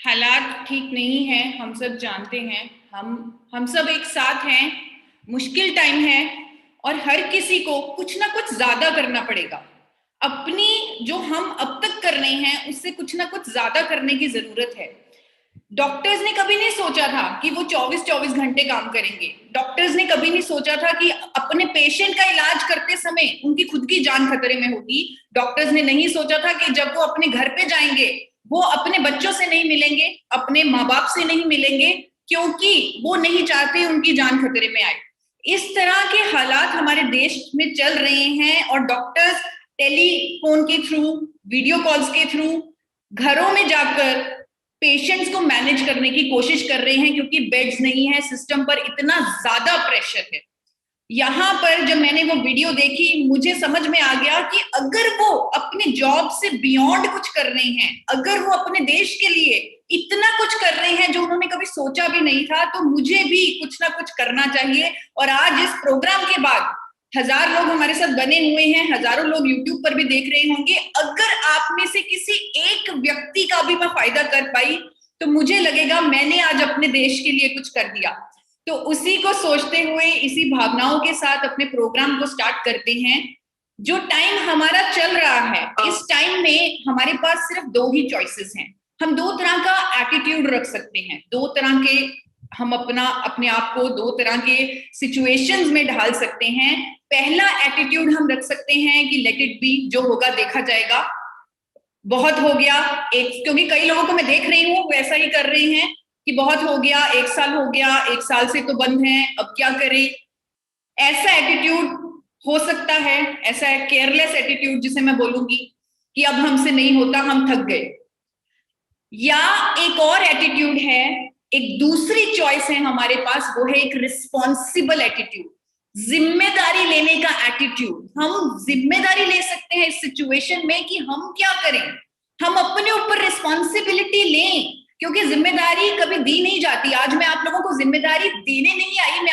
हालात ठीक नहीं है, हम सब जानते हैं। हम सब एक साथ हैं। मुश्किल टाइम है और हर किसी को कुछ ना कुछ ज्यादा करना पड़ेगा। अपनी जो हम अब तक कर रहे हैं उससे कुछ ना कुछ ज्यादा करने की जरूरत है। डॉक्टर्स ने कभी नहीं सोचा था कि वो 24-24 घंटे काम करेंगे। डॉक्टर्स ने कभी नहीं सोचा था कि अपने पेशेंट का इलाज करते समय उनकी खुद की जान खतरे में होगी। डॉक्टर्स ने नहीं सोचा था कि जब वो अपने घर पे जाएंगे वो अपने बच्चों से नहीं मिलेंगे, अपने माँ बाप से नहीं मिलेंगे, क्योंकि वो नहीं चाहते उनकी जान खतरे में आए। इस तरह के हालात हमारे देश में चल रहे हैं और डॉक्टर्स टेलीफोन के थ्रू, वीडियो कॉल्स के थ्रू घरों में जाकर पेशेंट्स को मैनेज करने की कोशिश कर रहे हैं, क्योंकि बेड्स नहीं है, सिस्टम पर इतना ज्यादा प्रेशर है। यहाँ पर जब मैंने वो वीडियो देखी मुझे समझ में आ गया कि अगर वो अपने जॉब से बियॉन्ड कुछ कर रहे हैं, अगर वो अपने देश के लिए इतना कुछ कर रहे हैं जो उन्होंने कभी सोचा भी नहीं था, तो मुझे भी कुछ ना कुछ करना चाहिए। और आज इस प्रोग्राम के बाद 1000 लोग हमारे साथ बने हुए हैं, हजारों लोग यूट्यूब पर भी देख रहे होंगे। अगर आप में से किसी एक व्यक्ति का भी मैं फायदा कर पाई तो मुझे लगेगा मैंने आज अपने देश के लिए कुछ कर दिया। तो उसी को सोचते हुए, इसी भावनाओं के साथ अपने प्रोग्राम को स्टार्ट करते हैं। जो टाइम हमारा चल रहा है, इस टाइम में हमारे पास सिर्फ 2 ही चॉइसेस हैं। हम 2 तरह का एटीट्यूड रख सकते हैं, 2 तरह के हम अपने आप को 2 तरह के सिचुएशंस में ढाल सकते हैं। पहला एटीट्यूड हम रख सकते हैं कि लेट इट बी, जो होगा देखा जाएगा, बहुत हो गया। क्योंकि कई लोगों को मैं देख रही हूँ वैसा ही कर रहे हैं कि बहुत हो गया, 1 साल हो गया, 1 साल से तो बंद है, अब क्या करें। ऐसा एटीट्यूड हो सकता है, ऐसा केयरलेस एटीट्यूड जिसे मैं बोलूंगी कि अब हमसे नहीं होता, हम थक गए। या एक और एटीट्यूड है, एक दूसरी चॉइस है हमारे पास, वो है एक रिस्पॉन्सिबल एटीट्यूड, जिम्मेदारी लेने का एटीट्यूड। हम जिम्मेदारी ले सकते हैं इस सिचुएशन में कि हम क्या करें, हम अपने ऊपर रिस्पॉन्सिबिलिटी लें, क्योंकि जिम्मेदारी कभी दी नहीं जाती। आज मैं आप लोगों को जिम्मेदारी देने नहीं आई, मैं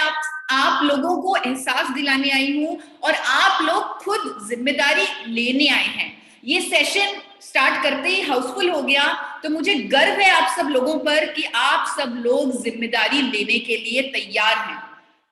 आप लोगों को एहसास दिलाने आई हूं और आप लोग खुद जिम्मेदारी लेने आए हैं। ये सेशन स्टार्ट करते ही हाउसफुल हो गया, तो मुझे गर्व है आप सब लोगों पर कि आप सब लोग जिम्मेदारी लेने के लिए तैयार हैं।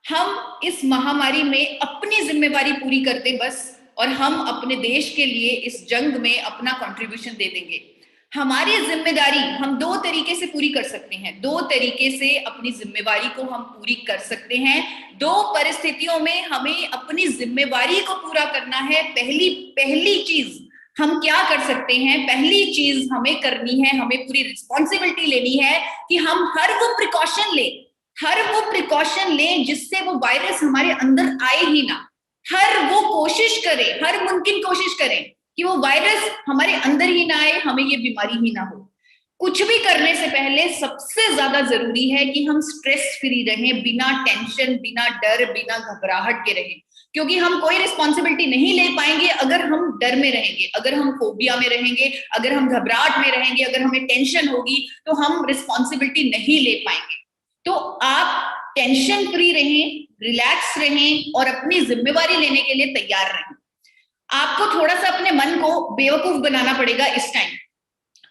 हम इस महामारी में अपनी जिम्मेदारी पूरी करते बस, और हम अपने देश के लिए इस जंग में अपना कंट्रीब्यूशन दे देंगे। हमारी जिम्मेदारी हम 2 तरीके से पूरी कर सकते हैं, 2 तरीके से अपनी जिम्मेवारी को हम पूरी कर सकते हैं। 2 परिस्थितियों में हमें अपनी जिम्मेवारी को पूरा करना है। पहली चीज हम क्या कर सकते हैं, पहली चीज हमें करनी है, हमें पूरी रिस्पॉन्सिबिलिटी लेनी है कि हम हर वो प्रिकॉशन लें जिससे वो वायरस हमारे अंदर आए ही ना। हर वो कोशिश करें, हर मुमकिन कोशिश करें कि वो वायरस हमारे अंदर ही ना आए, हमें ये बीमारी ही ना हो। कुछ भी करने से पहले सबसे ज्यादा जरूरी है कि हम स्ट्रेस फ्री रहें, बिना टेंशन, बिना डर, बिना घबराहट के रहें। क्योंकि हम कोई रिस्पॉन्सिबिलिटी नहीं ले पाएंगे अगर हम डर में रहेंगे, अगर हम फोबिया में रहेंगे, अगर हम घबराहट में रहेंगे, अगर हमें टेंशन होगी तो हम रिस्पॉन्सिबिलिटी नहीं ले पाएंगे। तो आप टेंशन फ्री रहें, रिलैक्स रहें और अपनी जिम्मेवारी लेने के लिए तैयार रहें। आपको थोड़ा सा अपने मन को बेवकूफ बनाना पड़ेगा इस टाइम।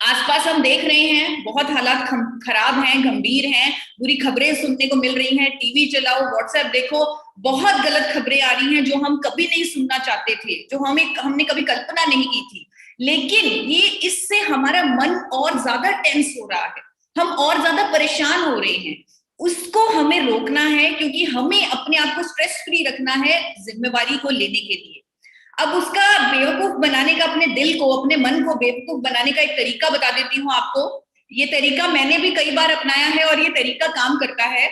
आसपास हम देख रहे हैं बहुत हालात खराब हैं, गंभीर हैं, बुरी खबरें सुनने को मिल रही हैं। टीवी चलाओ, व्हाट्सएप देखो, बहुत गलत खबरें आ रही हैं जो हम कभी नहीं सुनना चाहते थे, जो हमने कभी कल्पना नहीं की थी। लेकिन ये इससे हमारा मन और ज्यादा टेंस हो रहा है, हम और ज्यादा परेशान हो रहे हैं। उसको हमें रोकना है, क्योंकि हमें अपने आप को स्ट्रेस फ्री रखना है जिम्मेवारी को लेने के लिए। अब उसका बेवकूफ बनाने का, अपने दिल को, अपने मन को बेवकूफ बनाने का एक तरीका बता देती हूँ आपको। ये तरीका मैंने भी कई बार अपनाया है और ये तरीका काम करता है।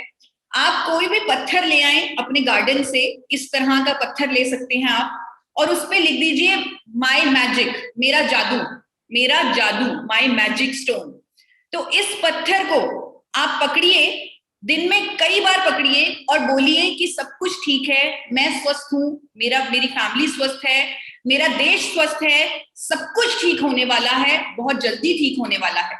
आप कोई भी पत्थर ले आए अपने गार्डन से, इस तरह का पत्थर ले सकते हैं आप, और उस पे लिख दीजिए माई मैजिक, मेरा जादू, माई मैजिक स्टोन। तो इस पत्थर को आप पकड़िए, दिन में कई बार पकड़िए और बोलिए कि सब कुछ ठीक है, मैं स्वस्थ हूं, मेरी फैमिली स्वस्थ है, मेरा देश स्वस्थ है, सब कुछ ठीक होने वाला है, बहुत जल्दी ठीक होने वाला है।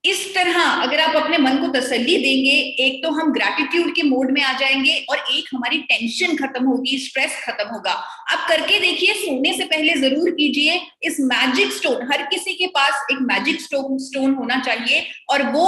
इस तरह अगर आप अपने मन को तसल्ली देंगे, एक तो हम ग्रैटिट्यूड के मोड में आ जाएंगे और एक हमारी टेंशन खत्म होगी, स्ट्रेस खत्म होगा। आप करके देखिए, सोने से पहले जरूर कीजिए। इस मैजिक स्टोन, हर किसी के पास एक मैजिक स्टोन होना चाहिए और वो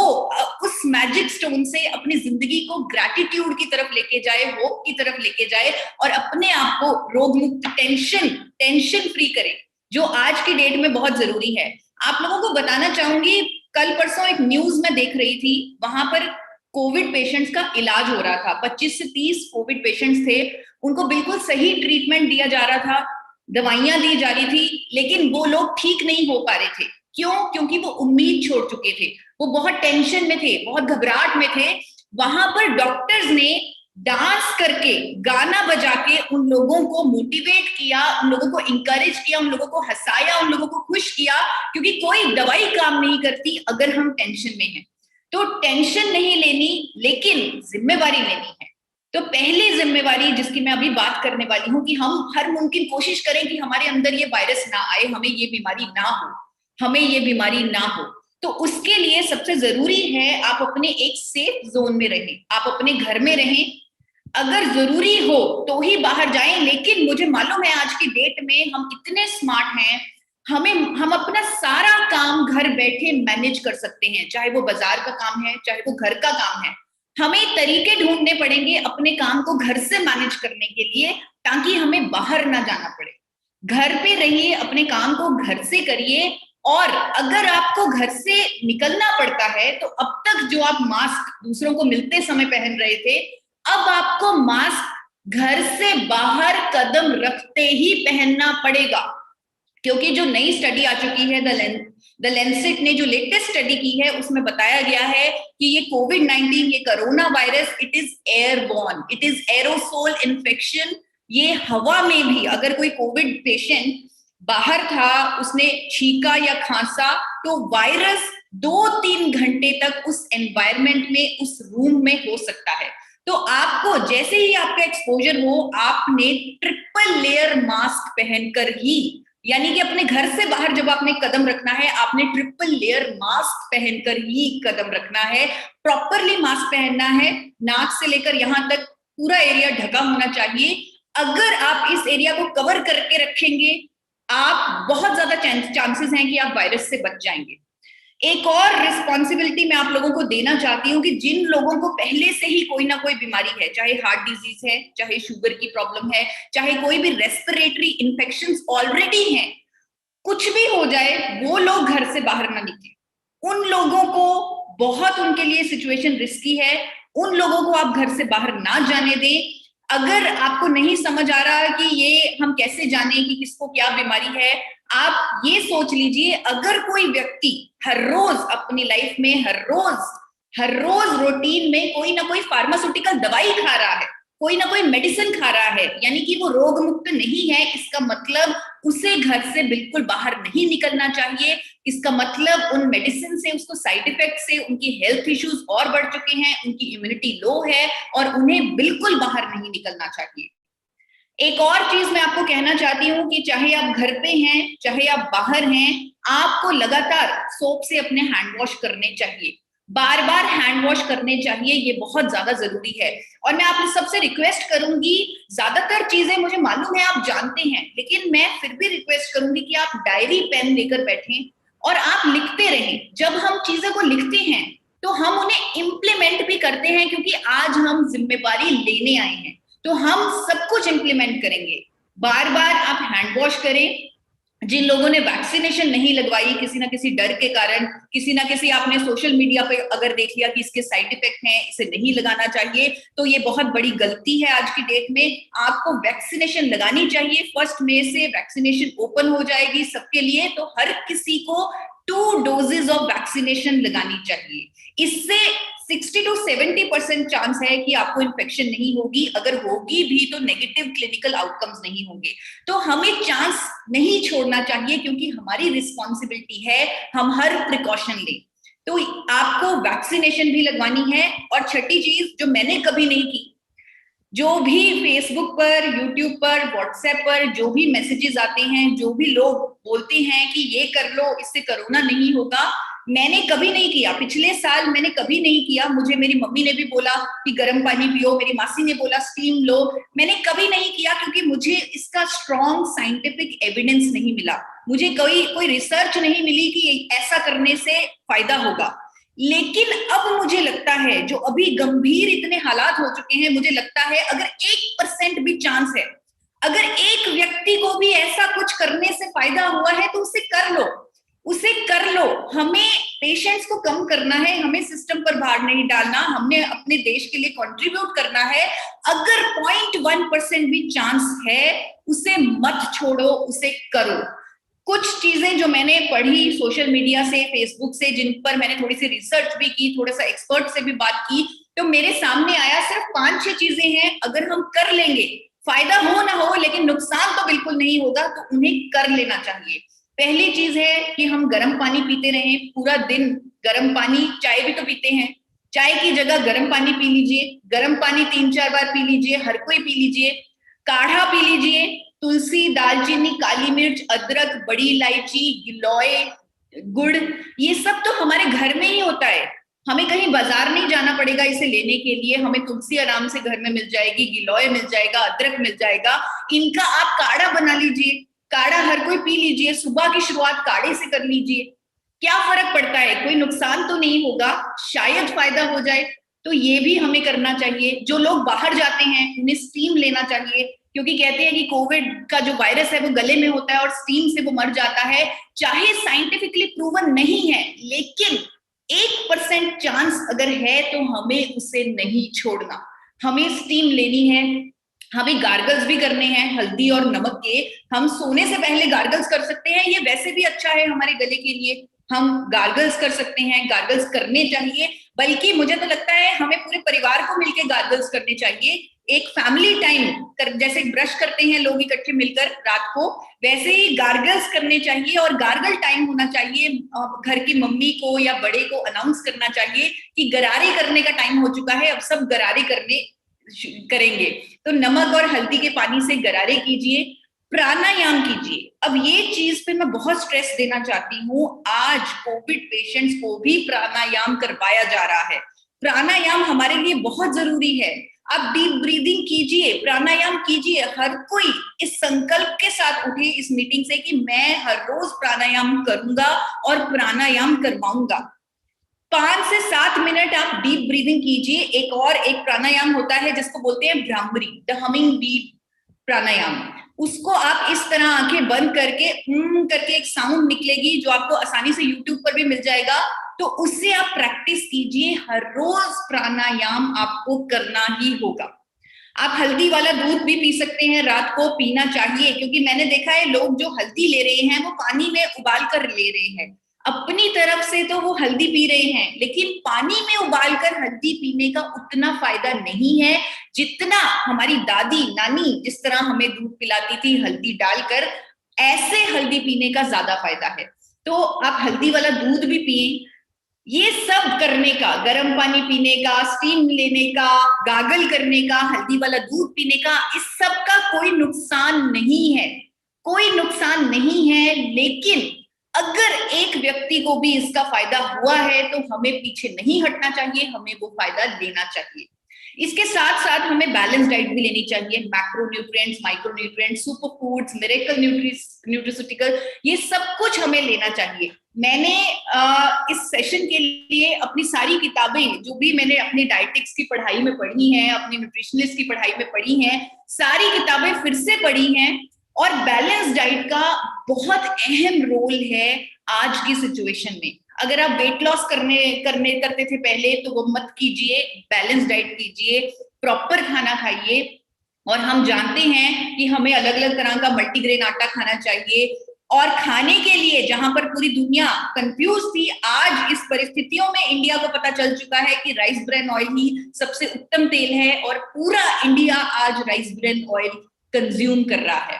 उस मैजिक स्टोन से अपनी जिंदगी को ग्रैटिट्यूड की तरफ लेके जाए, होप की तरफ लेके जाए और अपने आप को रोग मुक्त, टेंशन फ्री करे, जो आज की डेट में बहुत जरूरी है। आप लोगों को बताना चाहूंगी, कल परसों एक न्यूज में देख रही थी, वहां पर कोविड पेशेंट्स का इलाज हो रहा था। 25 से 30 कोविड पेशेंट्स थे, उनको बिल्कुल सही ट्रीटमेंट दिया जा रहा था, दवाइयां दी जा रही थी, लेकिन वो लोग ठीक नहीं हो पा रहे थे। क्यों? क्योंकि वो उम्मीद छोड़ चुके थे, वो बहुत टेंशन में थे, बहुत घबराहट में थे। वहां पर डॉक्टर्स ने डांस करके, गाना बजा के उन लोगों को मोटिवेट किया, उन लोगों को इंकरेज किया, उन लोगों को हंसाया, उन लोगों को खुश किया, क्योंकि कोई दवाई काम नहीं करती अगर हम टेंशन में हैं। तो टेंशन नहीं लेनी, लेकिन जिम्मेवारी लेनी है। तो पहली जिम्मेवारी जिसकी मैं अभी बात करने वाली हूं कि हम हर मुमकिन कोशिश करें कि हमारे अंदर ये वायरस ना आए, हमें ये बीमारी ना हो, हमें ये बीमारी ना हो। तो उसके लिए सबसे जरूरी है आप अपने एक सेफ जोन में रहें, आप अपने घर में रहें, अगर जरूरी हो तो ही बाहर जाएं। लेकिन मुझे मालूम है आज की डेट में हम इतने स्मार्ट हैं, हम अपना सारा काम घर बैठे मैनेज कर सकते हैं, चाहे वो बाजार का काम है, चाहे वो घर का काम है। हमें तरीके ढूंढने पड़ेंगे अपने काम को घर से मैनेज करने के लिए, ताकि हमें बाहर ना जाना पड़े। घर पे रहिए, अपने काम को घर से करिए। और अगर आपको घर से निकलना पड़ता है तो अब तक जो आप मास्क दूसरों को मिलते समय पहन रहे थे, अब आपको मास्क घर से बाहर कदम रखते ही पहनना पड़ेगा। क्योंकि जो नई स्टडी आ चुकी है, द लेंसेट ने जो लेटेस्ट स्टडी की है, उसमें बताया गया है कि ये कोविड-19, ये corona virus, it is airborne, it is aerosol infection. ये हवा में भी, अगर कोई कोविड पेशेंट बाहर था, उसने छींका या खांसा, तो वायरस 2-3 घंटे तक उस एनवायरमेंट में, उस रूम में हो सकता है। तो आपको जैसे ही आपका एक्सपोजर हो, आपने ट्रिपल लेयर मास्क पहनकर ही, यानी कि अपने घर से बाहर जब आपने कदम रखना है, आपने ट्रिपल लेयर मास्क पहनकर ही कदम रखना है। प्रॉपरली मास्क पहनना है, नाक से लेकर यहां तक पूरा एरिया ढका होना चाहिए। अगर आप इस एरिया को कवर करके रखेंगे, आप बहुत ज्यादा चांसेस हैं कि आप वायरस से बच जाएंगे। एक और रिस्पॉन्सिबिलिटी मैं आप लोगों को देना चाहती हूँ कि जिन लोगों को पहले से ही कोई ना कोई बीमारी है, चाहे हार्ट डिजीज है, चाहे शुगर की प्रॉब्लम है, चाहे कोई भी रेस्पिरेटरी इन्फेक्शंस ऑलरेडी हैं, कुछ भी हो जाए, वो लोग घर से बाहर ना निकले। उन लोगों को बहुत, उनके लिए सिचुएशन रिस्की है, उन लोगों को आप घर से बाहर ना जाने दें। अगर आपको नहीं समझ आ रहा कि ये हम कैसे जाने कि किसको क्या बीमारी है, आप ये सोच लीजिए, अगर कोई व्यक्ति हर रोज अपनी लाइफ में, हर रोज रूटीन में कोई ना कोई फार्मास्यूटिकल दवाई खा रहा है, कोई ना कोई मेडिसिन खा रहा है, यानी कि वो रोग मुक्त नहीं है, इसका मतलब उसे घर से बिल्कुल बाहर नहीं निकलना चाहिए। इसका मतलब उन मेडिसिन से, उसको साइड इफेक्ट से उनकी हेल्थ इश्यूज और बढ़ चुके हैं, उनकी इम्यूनिटी लो है और उन्हें बिल्कुल बाहर नहीं निकलना चाहिए। एक और चीज मैं आपको कहना चाहती हूँ कि चाहे आप घर पे हैं, चाहे आप बाहर हैं, आपको लगातार सोप से अपने हैंड वॉश करने चाहिए, बार बार हैंड वॉश करने चाहिए, ये बहुत ज्यादा जरूरी है। और मैं आप सबसे रिक्वेस्ट करूंगी, ज्यादातर चीजें मुझे मालूम है आप जानते हैं, लेकिन मैं फिर भी रिक्वेस्ट करूंगी कि आप डायरी पेन लेकर बैठें और आप लिखते रहें। जब हम चीजें को लिखते हैं तो हम उन्हें इम्प्लीमेंट भी करते हैं, क्योंकि आज हम जिम्मेवारी लेने आए हैं, तो हम सब कुछ इंप्लीमेंट करेंगे। बार बार आप हैंड वॉश करें। जिन लोगों ने वैक्सीनेशन नहीं लगवाई किसी ना किसी डर के कारण, किसी ना किसी आपने सोशल मीडिया पे अगर देख लिया कि इसके साइड इफेक्ट हैं, इसे नहीं लगाना चाहिए, तो ये बहुत बड़ी गलती है आज की डेट में। आपको वैक्सीनेशन लगानी चाहिए। 1 मई से वैक्सीनेशन ओपन हो जाएगी सबके लिए, तो हर किसी को 2 डोजेज ऑफ वैक्सीनेशन लगानी चाहिए। इससे 60 to 70% चांस है कि आपको इन्फेक्शन नहीं होगी, अगर होगी भी तो नेगेटिव क्लिनिकल आउटकम्स नहीं होंगे। तो हमें चांस नहीं छोड़ना चाहिए, क्योंकि हमारी रिस्पॉन्सिबिलिटी है हम हर प्रिकॉशन लें। तो आपको वैक्सीनेशन भी लगवानी है। और छठी चीज जो मैंने कभी नहीं की, जो भी फेसबुक पर, यूट्यूब पर, व्हाट्सएप पर जो भी मैसेजेस आते हैं, जो भी लोग बोलते हैं कि ये कर लो इससे कोरोना नहीं होगा, मैंने कभी नहीं किया, पिछले साल मैंने कभी नहीं किया। मुझे मेरी मम्मी ने भी बोला कि गर्म पानी पियो, मेरी मासी ने बोला स्टीम लो, मैंने कभी नहीं किया क्योंकि मुझे इसका स्ट्रॉन्ग साइंटिफिक एविडेंस नहीं मिला, मुझे कोई रिसर्च नहीं मिली कि ऐसा करने से फायदा होगा। लेकिन अब मुझे लगता है, जो अभी गंभीर इतने हालात हो चुके हैं, मुझे लगता है अगर 1% भी चांस है, अगर एक व्यक्ति को भी ऐसा कुछ करने से फायदा हुआ है तो उसे कर लो, उसे कर लो। हमें पेशेंट्स को कम करना है, हमें सिस्टम पर भार नहीं डालना, हमने अपने देश के लिए कंट्रीब्यूट करना है। अगर 0.1% भी चांस है, उसे मत छोड़ो, उसे करो। कुछ चीजें जो मैंने पढ़ी सोशल मीडिया से, फेसबुक से, जिन पर मैंने थोड़ी सी रिसर्च भी की, थोड़ा सा एक्सपर्ट से भी बात की, तो मेरे सामने आया सिर्फ 5-6 चीजें हैं, अगर हम कर लेंगे, फायदा हो ना हो लेकिन नुकसान तो बिल्कुल नहीं होगा, तो उन्हें कर लेना चाहिए। पहली चीज है कि हम गर्म पानी पीते रहें पूरा दिन। गर्म पानी, चाय भी तो पीते हैं, चाय की जगह गर्म पानी पी लीजिए, गर्म पानी 3-4 बार पी लीजिए, हर कोई पी लीजिए। काढ़ा पी लीजिए, तुलसी, दालचीनी, काली मिर्च, अदरक, बड़ी इलायची, गिलोय, गुड़, ये सब तो हमारे घर में ही होता है, हमें कहीं बाजार नहीं जाना पड़ेगा इसे लेने के लिए। हमें तुलसी आराम से घर में मिल जाएगी, गिलोय मिल जाएगा, अदरक मिल जाएगा, इनका आप काढ़ा बना लीजिए, काढ़ा हर कोई पी लीजिए, सुबह की शुरुआत काढ़े से कर लीजिए। क्या फर्क पड़ता है, कोई नुकसान तो नहीं होगा, शायद फायदा हो जाए, तो ये भी हमें करना चाहिए। जो लोग बाहर जाते हैं उन्हें स्टीम लेना चाहिए, क्योंकि कहते हैं कि कोविड का जो वायरस है वो गले में होता है और स्टीम से वो मर जाता है। चाहे साइंटिफिकली प्रूवन नहीं है, लेकिन 1% चांस अगर है तो हमें उसे नहीं छोड़ना, हमें स्टीम लेनी है। हमें गार्गल्स भी करने हैं हल्दी और नमक के, हम सोने से पहले गार्गल्स कर सकते हैं, ये वैसे भी अच्छा है हमारे गले के लिए, हम गार्गल्स कर सकते हैं, गार्गल्स करने चाहिए। बल्कि मुझे तो लगता है हमें पूरे परिवार को मिलकर गार्गल्स करने चाहिए, एक फैमिली टाइम कर, जैसे ब्रश करते हैं लोग इकट्ठे मिलकर रात को, वैसे ही गार्गल्स करने चाहिए। और गार्गल टाइम होना चाहिए, घर की मम्मी को या बड़े को अनाउंस करना चाहिए कि गरारे करने का टाइम हो चुका है, अब सब गरारे करेंगे। तो नमक और हल्दी के पानी से गरारे कीजिए, प्राणायाम कीजिए। अब ये चीज पे मैं बहुत स्ट्रेस देना चाहती हूँ, आज कोविड पेशेंट्स को भी प्राणायाम करवाया जा रहा है। प्राणायाम हमारे लिए बहुत जरूरी है। आप डीप ब्रीदिंग कीजिए, प्राणायाम कीजिए, हर कोई इस संकल्प के साथ उठे इस मीटिंग से कि मैं हर रोज प्राणायाम करूंगा और प्राणायाम करवाऊंगा। 5 से 7 मिनट आप डीप ब्रीदिंग कीजिए। एक प्राणायाम होता है जिसको बोलते हैं भ्रामरी, द हमिंग बीट प्राणायाम। उसको आप इस तरह आंखें बंद करके करके एक साउंड निकलेगी जो आपको आसानी से यूट्यूब पर भी मिल जाएगा, तो उससे आप प्रैक्टिस कीजिए। हर रोज प्राणायाम आपको करना ही होगा। आप हल्दी वाला दूध भी पी सकते हैं, रात को पीना चाहिए, क्योंकि मैंने देखा है लोग जो हल्दी ले रहे हैं वो पानी में उबाल कर ले रहे हैं, अपनी तरफ से तो वो हल्दी पी रहे हैं, लेकिन पानी में उबाल कर हल्दी पीने का उतना फायदा नहीं है जितना हमारी दादी नानी जिस तरह हमें दूध पिलाती थी हल्दी डालकर, ऐसे हल्दी पीने का ज्यादा फायदा है। तो आप हल्दी वाला दूध भी पिए। ये सब करने का, गर्म पानी पीने का, स्टीम लेने का, गागल करने का, हल्दी वाला दूध पीने का, इस सब का कोई नुकसान नहीं है, कोई नुकसान नहीं है। लेकिन अगर एक व्यक्ति को भी इसका फायदा हुआ है तो हमें पीछे नहीं हटना चाहिए, हमें वो फायदा लेना चाहिए। इसके साथ साथ हमें बैलेंस डाइट भी लेनी चाहिए, macro nutrients, micro nutrients, super foods, miracle न्यूट्रिस्यूटिकल, ये सब कुछ हमें लेना चाहिए। मैंने इस सेशन के लिए अपनी सारी किताबें जो भी मैंने अपनी डाइटिक्स की पढ़ाई में पढ़ी हैं, अपनी न्यूट्रिशनिस्ट की पढ़ाई में पढ़ी हैं, सारी किताबें फिर से पढ़ी हैं। और बैलेंस डाइट का बहुत अहम रोल है आज की सिचुएशन में। अगर आप वेट लॉस करते थे पहले, तो वो मत कीजिए, बैलेंस डाइट कीजिए, प्रॉपर खाना खाइए। और हम जानते हैं कि हमें अलग अलग तरह का मल्टीग्रेन आटा खाना चाहिए। और खाने के लिए जहां पर पूरी दुनिया कंफ्यूज थी, आज इस परिस्थितियों में इंडिया को पता चल चुका है कि राइस ब्रेन ऑयल ही सबसे उत्तम तेल है, और पूरा इंडिया आज राइस ब्रेन ऑयल कंज्यूम कर रहा है।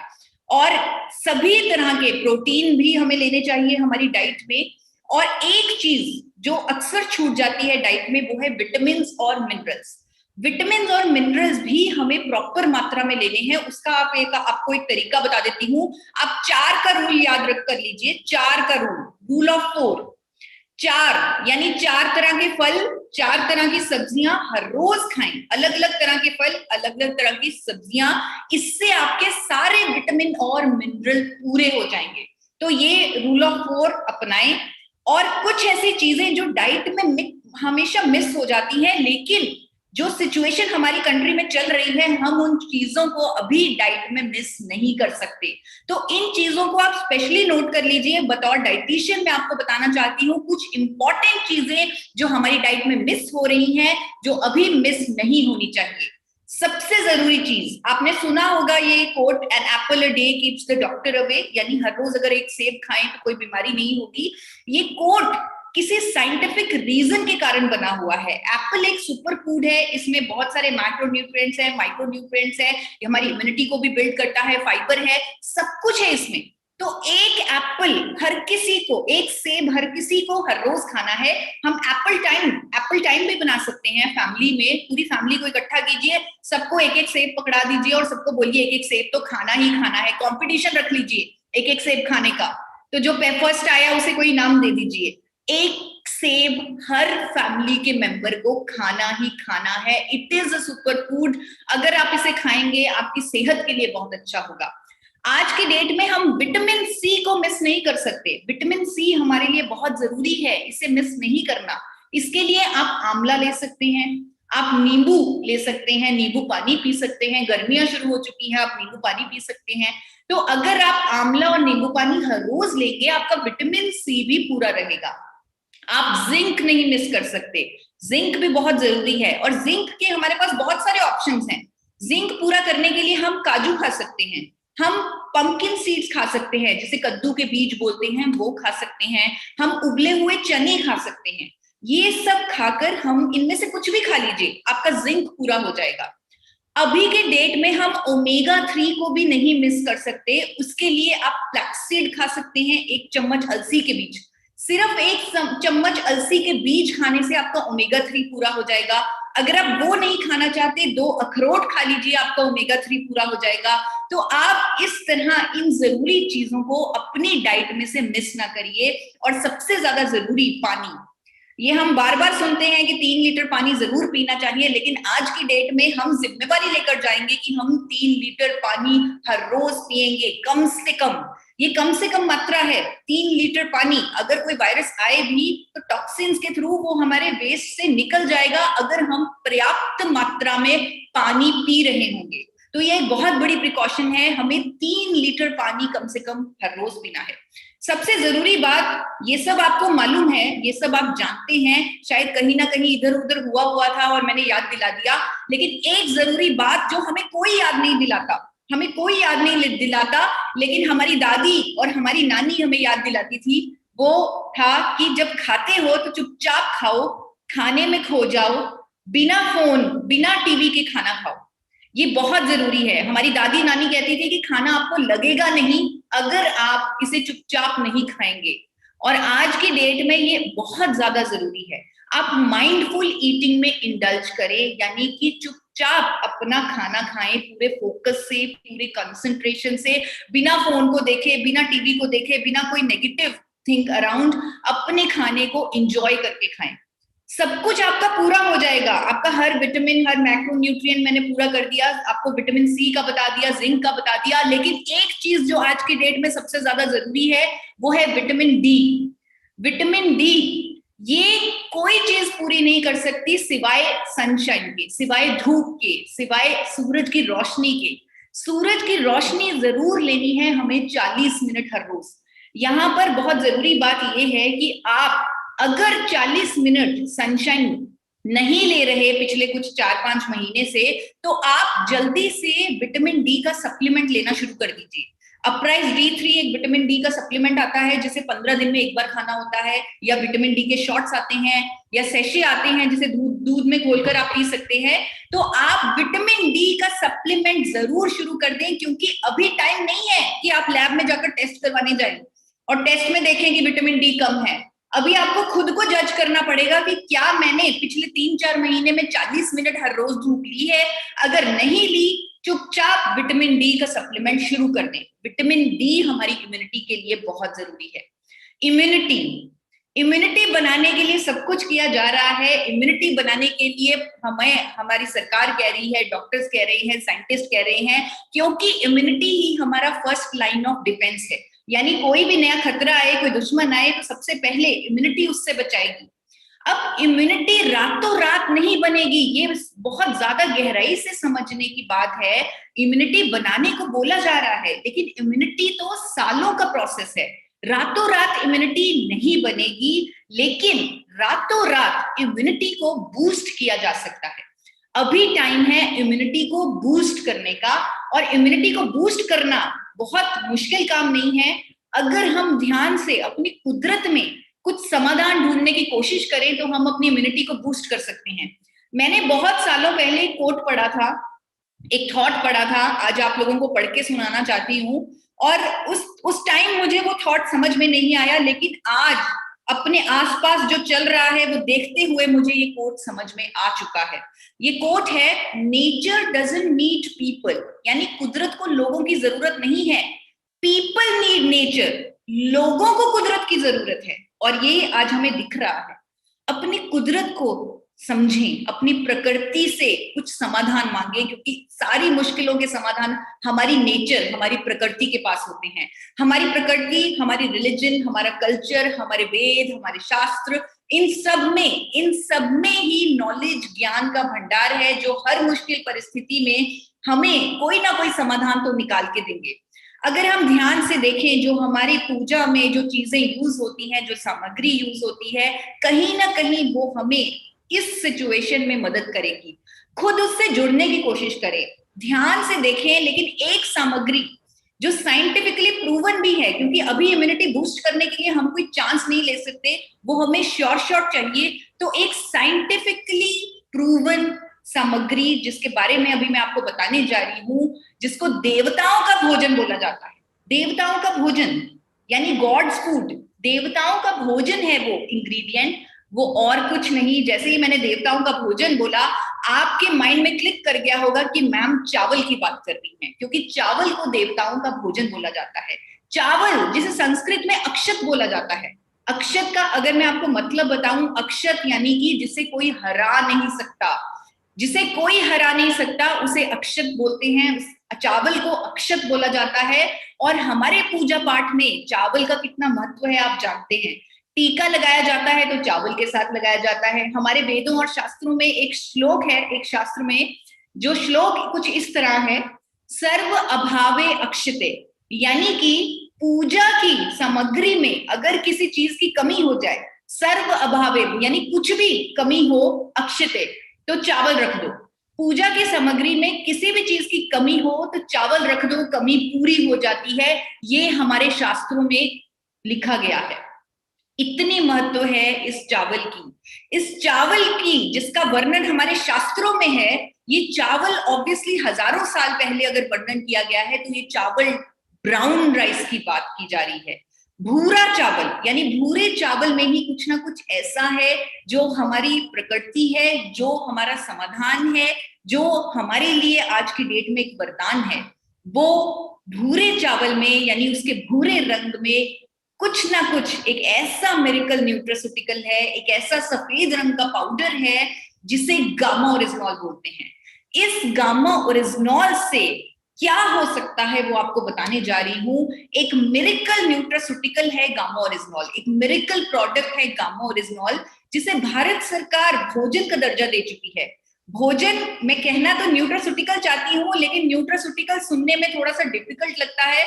और सभी तरह के प्रोटीन भी हमें लेने चाहिए हमारी डाइट में। और एक चीज जो अक्सर छूट जाती है डाइट में, वो है विटामिन और मिनरल्स। विटामिन और मिनरल्स भी हमें प्रॉपर मात्रा में लेने हैं। उसका आपको एक तरीका बता देती हूँ। आप 4 का रूल याद रख कर लीजिए, 4 का रूल ऑफ 4। 4 यानी 4 तरह के फल, 4 तरह की सब्जियां हर रोज खाएं, अलग अलग तरह के फल, अलग अलग तरह की सब्जियां। इससे आपके सारे विटामिन और मिनरल पूरे हो जाएंगे। तो ये रूल ऑफ 4 अपनाएं। और कुछ ऐसी चीजें जो डाइट में हमेशा मिस हो जाती हैं, लेकिन जो सिचुएशन हमारी कंट्री में चल रही है, हम उन चीजों को अभी डाइट में मिस नहीं कर सकते। तो इन चीजों को आप स्पेशली नोट कर लीजिए। बतौर डाइटिशियन मैं आपको बताना चाहती हूँ कुछ इंपॉर्टेंट चीजें जो हमारी डाइट में मिस हो रही हैं, जो अभी मिस नहीं होनी चाहिए। सबसे जरूरी चीज, आपने सुना होगा ये quote, an apple a day keeps the doctor away, यानी हर रोज अगर एक सेब खाएं तो कोई बीमारी नहीं होगी। ये कोट किसी साइंटिफिक रीजन के कारण बना हुआ है। एप्पल एक सुपर फूड है, इसमें बहुत सारे मैक्रोन्यूट्रिएंट्स है, माइक्रोन्यूट्रिएंट्स है, ये हमारी इम्यूनिटी को भी बिल्ड करता है, फाइबर है, सब कुछ है इसमें। तो एक एप्पल हर किसी को, एक सेब हर किसी को हर रोज खाना है। हम एप्पल टाइम भी बना सकते हैं फैमिली में। पूरी फैमिली को इकट्ठा कीजिए, सबको एक एक सेब पकड़ा दीजिए और सबको बोलिए एक एक सेब तो खाना ही खाना है। कंपटीशन रख लीजिए एक एक सेब खाने का, तो जो फर्स्ट आया उसे कोई इनाम दे दीजिए। एक सेब हर फैमिली के मेंबर को खाना ही खाना है। It is a super food. अगर आप इसे खाएंगे आपकी सेहत के लिए बहुत अच्छा होगा। आज की डेट में हम विटामिन सी को मिस नहीं कर सकते। विटामिन सी हमारे लिए बहुत जरूरी है, इसे मिस नहीं करना। इसके लिए आप आंवला ले सकते हैं, आप नींबू ले सकते हैं, नींबू पानी पी सकते हैं। गर्मियां शुरू हो चुकी हैं, आप नींबू पानी पी सकते हैं। तो अगर आप आंवला और नींबू पानी हर रोज लेंगे, आपका विटामिन सी भी पूरा रहेगा। आप जिंक नहीं मिस कर सकते, जिंक भी बहुत जरूरी है। और जिंक के हमारे पास बहुत सारे ऑप्शंस हैं। जिंक पूरा करने के लिए हम काजू खा सकते हैं, हम पंपकिन सीड्स खा सकते हैं, जिसे कद्दू के बीज बोलते हैं, वो खा सकते हैं, हम उबले हुए चने खा सकते हैं। ये सब खाकर, हम इनमें से कुछ भी खा लीजिए, आपका जिंक पूरा हो जाएगा। अभी के डेट में हम ओमेगा 3 को भी नहीं मिस कर सकते। उसके लिए आप फ्लैक्सीड खा सकते हैं, 1 चम्मच अलसी के बीज। सिर्फ 1 चम्मच अलसी के बीज खाने से आपका ओमेगा 3 पूरा हो जाएगा। अगर आप वो नहीं खाना चाहते, 2 अखरोट खा लीजिए, आपका ओमेगा 3 पूरा हो जाएगा। तो आप इस तरह इन जरूरी चीजों को अपनी डाइट में से मिस ना करिए। और सबसे ज्यादा जरूरी पानी। ये हम बार बार सुनते हैं कि 3 लीटर पानी जरूर पीना चाहिए, लेकिन आज की डेट में हम जिम्मेवारी लेकर जाएंगे कि हम 3 लीटर पानी हर रोज पिएंगे, कम से कम। ये कम से कम मात्रा है, 3 लीटर पानी। अगर कोई वायरस आए भी तो टॉक्सिन्स के थ्रू वो हमारे वेस्ट से निकल जाएगा, अगर हम पर्याप्त मात्रा में पानी पी रहे होंगे। तो ये एक बहुत बड़ी प्रिकॉशन है, हमें 3 लीटर पानी कम से कम हर रोज पीना है। सबसे जरूरी बात, ये सब आपको मालूम है, ये सब आप जानते हैं, शायद कहीं ना कहीं इधर उधर हुआ था और मैंने याद दिला दिया। लेकिन एक जरूरी बात जो हमें कोई याद नहीं दिलाता, हमें कोई याद नहीं दिलाता, लेकिन हमारी दादी और हमारी नानी हमें याद दिलाती थी, वो था कि जब खाते हो तो चुपचाप खाओ, खाने में खो जाओ, बिना फोन बिना टीवी के खाना खाओ। ये बहुत जरूरी है। हमारी दादी नानी कहती थी कि खाना आपको लगेगा नहीं अगर आप इसे चुपचाप नहीं खाएंगे। और आज की डेट में ये बहुत ज्यादा जरूरी है। आप माइंडफुल ईटिंग में इंडल्ज करें, यानी कि चुपचाप अपना खाना खाएं, पूरे फोकस से, पूरे कंसंट्रेशन से, बिना फोन को देखे, बिना टीवी को देखे, बिना कोई नेगेटिव थिंक अराउंड, अपने खाने को एंजॉय करके खाएं। सब कुछ आपका पूरा हो जाएगा। आपका हर विटामिन, हर मैक्रोन्यूट्रिएंट मैंने पूरा कर दिया, आपको विटामिन सी का बता दिया, जिंक का बता दिया। लेकिन एक चीज जो आज की डेट में सबसे ज्यादा जरूरी है, वो है विटामिन डी। विटामिन डी, ये कोई चीज पूरी नहीं कर सकती सिवाय सनशाइन के, सिवाय धूप के, सिवाय सूरज की रोशनी के। सूरज की रोशनी जरूर लेनी है हमें 40 मिनट हर रोज। यहाँ पर बहुत जरूरी बात यह है कि आप अगर 40 मिनट सनशाइन नहीं ले रहे पिछले कुछ 4-5 महीने से, तो आप जल्दी से विटामिन डी का सप्लीमेंट लेना शुरू कर दीजिए। अपराइज D3 एक विटामिन डी का सप्लीमेंट आता है, जिसे 15 दिन में एक बार खाना होता है, या विटामिन डी के शॉट्स आते हैं, या सेशे आते हैं, जिसे दूध में घोलकर आप पी सकते हैं। तो आप विटामिन डी का सप्लीमेंट जरूर शुरू कर दें, क्योंकि अभी टाइम नहीं है कि आप लैब में जाकर टेस्ट करवाने जाएं और टेस्ट में देखें कि विटामिन डी कम है। अभी आपको खुद को जज करना पड़ेगा कि क्या मैंने पिछले 3-4 महीने में 40 मिनट हर रोज धूप ली है। अगर नहीं ली, चुपचाप विटामिन डी का सप्लीमेंट शुरू कर दें। विटामिन डी हमारी इम्यूनिटी के लिए बहुत जरूरी है। इम्यूनिटी, इम्यूनिटी बनाने के लिए सब कुछ किया जा रहा है। इम्यूनिटी बनाने के लिए हमारी सरकार कह रही है, डॉक्टर्स कह रहे हैं, साइंटिस्ट कह रहे हैं, क्योंकि इम्यूनिटी ही हमारा फर्स्ट लाइन ऑफ डिफेंस है। यानी कोई भी नया खतरा आए, कोई दुश्मन आए, तो सबसे पहले इम्यूनिटी उससे बचाएगी। अब इम्यूनिटी रातों रात नहीं बनेगी, ये बहुत ज्यादा गहराई से समझने की बात है। इम्यूनिटी बनाने को बोला जा रहा है, लेकिन इम्यूनिटी तो सालों का प्रोसेस है। रातों रात इम्यूनिटी नहीं बनेगी, लेकिन रातों रात इम्यूनिटी को बूस्ट किया जा सकता है। अभी टाइम है इम्यूनिटी को बूस्ट करने का, और इम्यूनिटी को बूस्ट करना बहुत मुश्किल काम नहीं है। अगर हम ध्यान से अपनी कुदरत में कुछ समाधान ढूंढने की कोशिश करें तो हम अपनी इम्यूनिटी को बूस्ट कर सकते हैं। मैंने बहुत सालों पहले कोट पढ़ा था, एक थॉट पढ़ा था, आज आप लोगों को पढ़ के सुनाना चाहती हूँ। और उस टाइम मुझे वो थॉट समझ में नहीं आया, लेकिन आज अपने आसपास जो चल रहा है वो देखते हुए मुझे ये कोट समझ में आ चुका है। ये कोट है, नेचर डजंट नीड पीपल, यानी कुदरत को लोगों की जरूरत नहीं है, पीपल नीड नेचर, लोगों को कुदरत की जरूरत है। और ये आज हमें दिख रहा है। अपनी कुदरत को समझें, अपनी प्रकृति से कुछ समाधान मांगे, क्योंकि सारी मुश्किलों के समाधान हमारी नेचर, हमारी प्रकृति के पास होते हैं। हमारी प्रकृति, हमारी रिलीजन, हमारा कल्चर, हमारे वेद, हमारे शास्त्र, इन सब में ही नॉलेज, ज्ञान का भंडार है, जो हर मुश्किल परिस्थिति में हमें कोई ना कोई समाधान तो निकाल के देंगे। अगर हम ध्यान से देखें, जो हमारी पूजा में जो चीजें यूज होती हैं, जो सामग्री यूज होती है, कहीं ना कहीं वो हमें इस सिचुएशन में मदद करेगी। खुद उससे जुड़ने की कोशिश करें, ध्यान से देखें। लेकिन एक सामग्री जो साइंटिफिकली प्रूवन भी है, क्योंकि अभी इम्यूनिटी बूस्ट करने के लिए हम कोई चांस नहीं ले सकते, वो हमें श्योर शॉट चाहिए। तो एक साइंटिफिकली प्रूवन सामग्री जिसके बारे में अभी मैं आपको बताने जा रही हूँ, जिसको देवताओं का भोजन बोला जाता है। देवताओं का भोजन यानी गॉड्स फूड, देवताओं का भोजन है वो इंग्रेडिएंट, वो और कुछ नहीं। जैसे ही मैंने देवताओं का भोजन बोला, आपके माइंड में क्लिक कर गया होगा कि मैम चावल की बात कर रही हैं, क्योंकि चावल को देवताओं का भोजन बोला जाता है। चावल जिसे संस्कृत में अक्षत बोला जाता है। अक्षत का अगर मैं आपको मतलब बताऊं, अक्षत यानी कि जिसे कोई हरा नहीं सकता, जिसे कोई हरा नहीं सकता, उसे अक्षत बोलते हैं। चावल को अक्षत बोला जाता है। और हमारे पूजा पाठ में चावल का कितना महत्व है आप जानते हैं। टीका लगाया जाता है तो चावल के साथ लगाया जाता है। हमारे वेदों और शास्त्रों में एक श्लोक है, एक शास्त्र में जो श्लोक कुछ इस तरह है, सर्व अभावे अक्षते, यानी कि पूजा की सामग्री में अगर किसी चीज की कमी हो जाए, सर्व अभावे यानी कुछ भी कमी हो, अक्षते तो चावल रख दो। पूजा की सामग्री में किसी भी चीज की कमी हो तो चावल रख दो, कमी पूरी हो जाती है। ये हमारे शास्त्रों में लिखा गया है। इतनी महत्व है इस चावल की। इस चावल की जिसका वर्णन हमारे शास्त्रों में है, ये चावल ऑब्वियसली हजारों साल पहले अगर वर्णन किया गया है तो ये चावल ब्राउन राइस की बात की जा रही है। भूरा चावल यानी भूरे चावल में ही कुछ ना कुछ ऐसा है जो हमारी प्रकृति है, जो हमारा समाधान है, जो हमारे लिए आज की डेट में एक वरदान है। वो भूरे चावल में यानी उसके भूरे रंग में कुछ ना कुछ एक ऐसा मिरेकल न्यूट्रास्यूटिकल है, एक ऐसा सफेद रंग का पाउडर है जिसे गामा ओरिजिनॉल बोलते हैं। इस गामा ओरिजिनॉल से क्या हो सकता है वो आपको बताने जा रही हूं। एक मिरेकल न्यूट्रास्यूटिकल है गामा ओरिजिनॉल, एक मिरेकल प्रोडक्ट है गामा ओरिजिनॉल, जिसे भारत सरकार भोजन का दर्जा दे चुकी है। भोजन मैं कहना तो न्यूट्रास्यूटिकल चाहती हूँ, लेकिन न्यूट्रास्यूटिकल सुनने में थोड़ा सा डिफिकल्ट लगता है,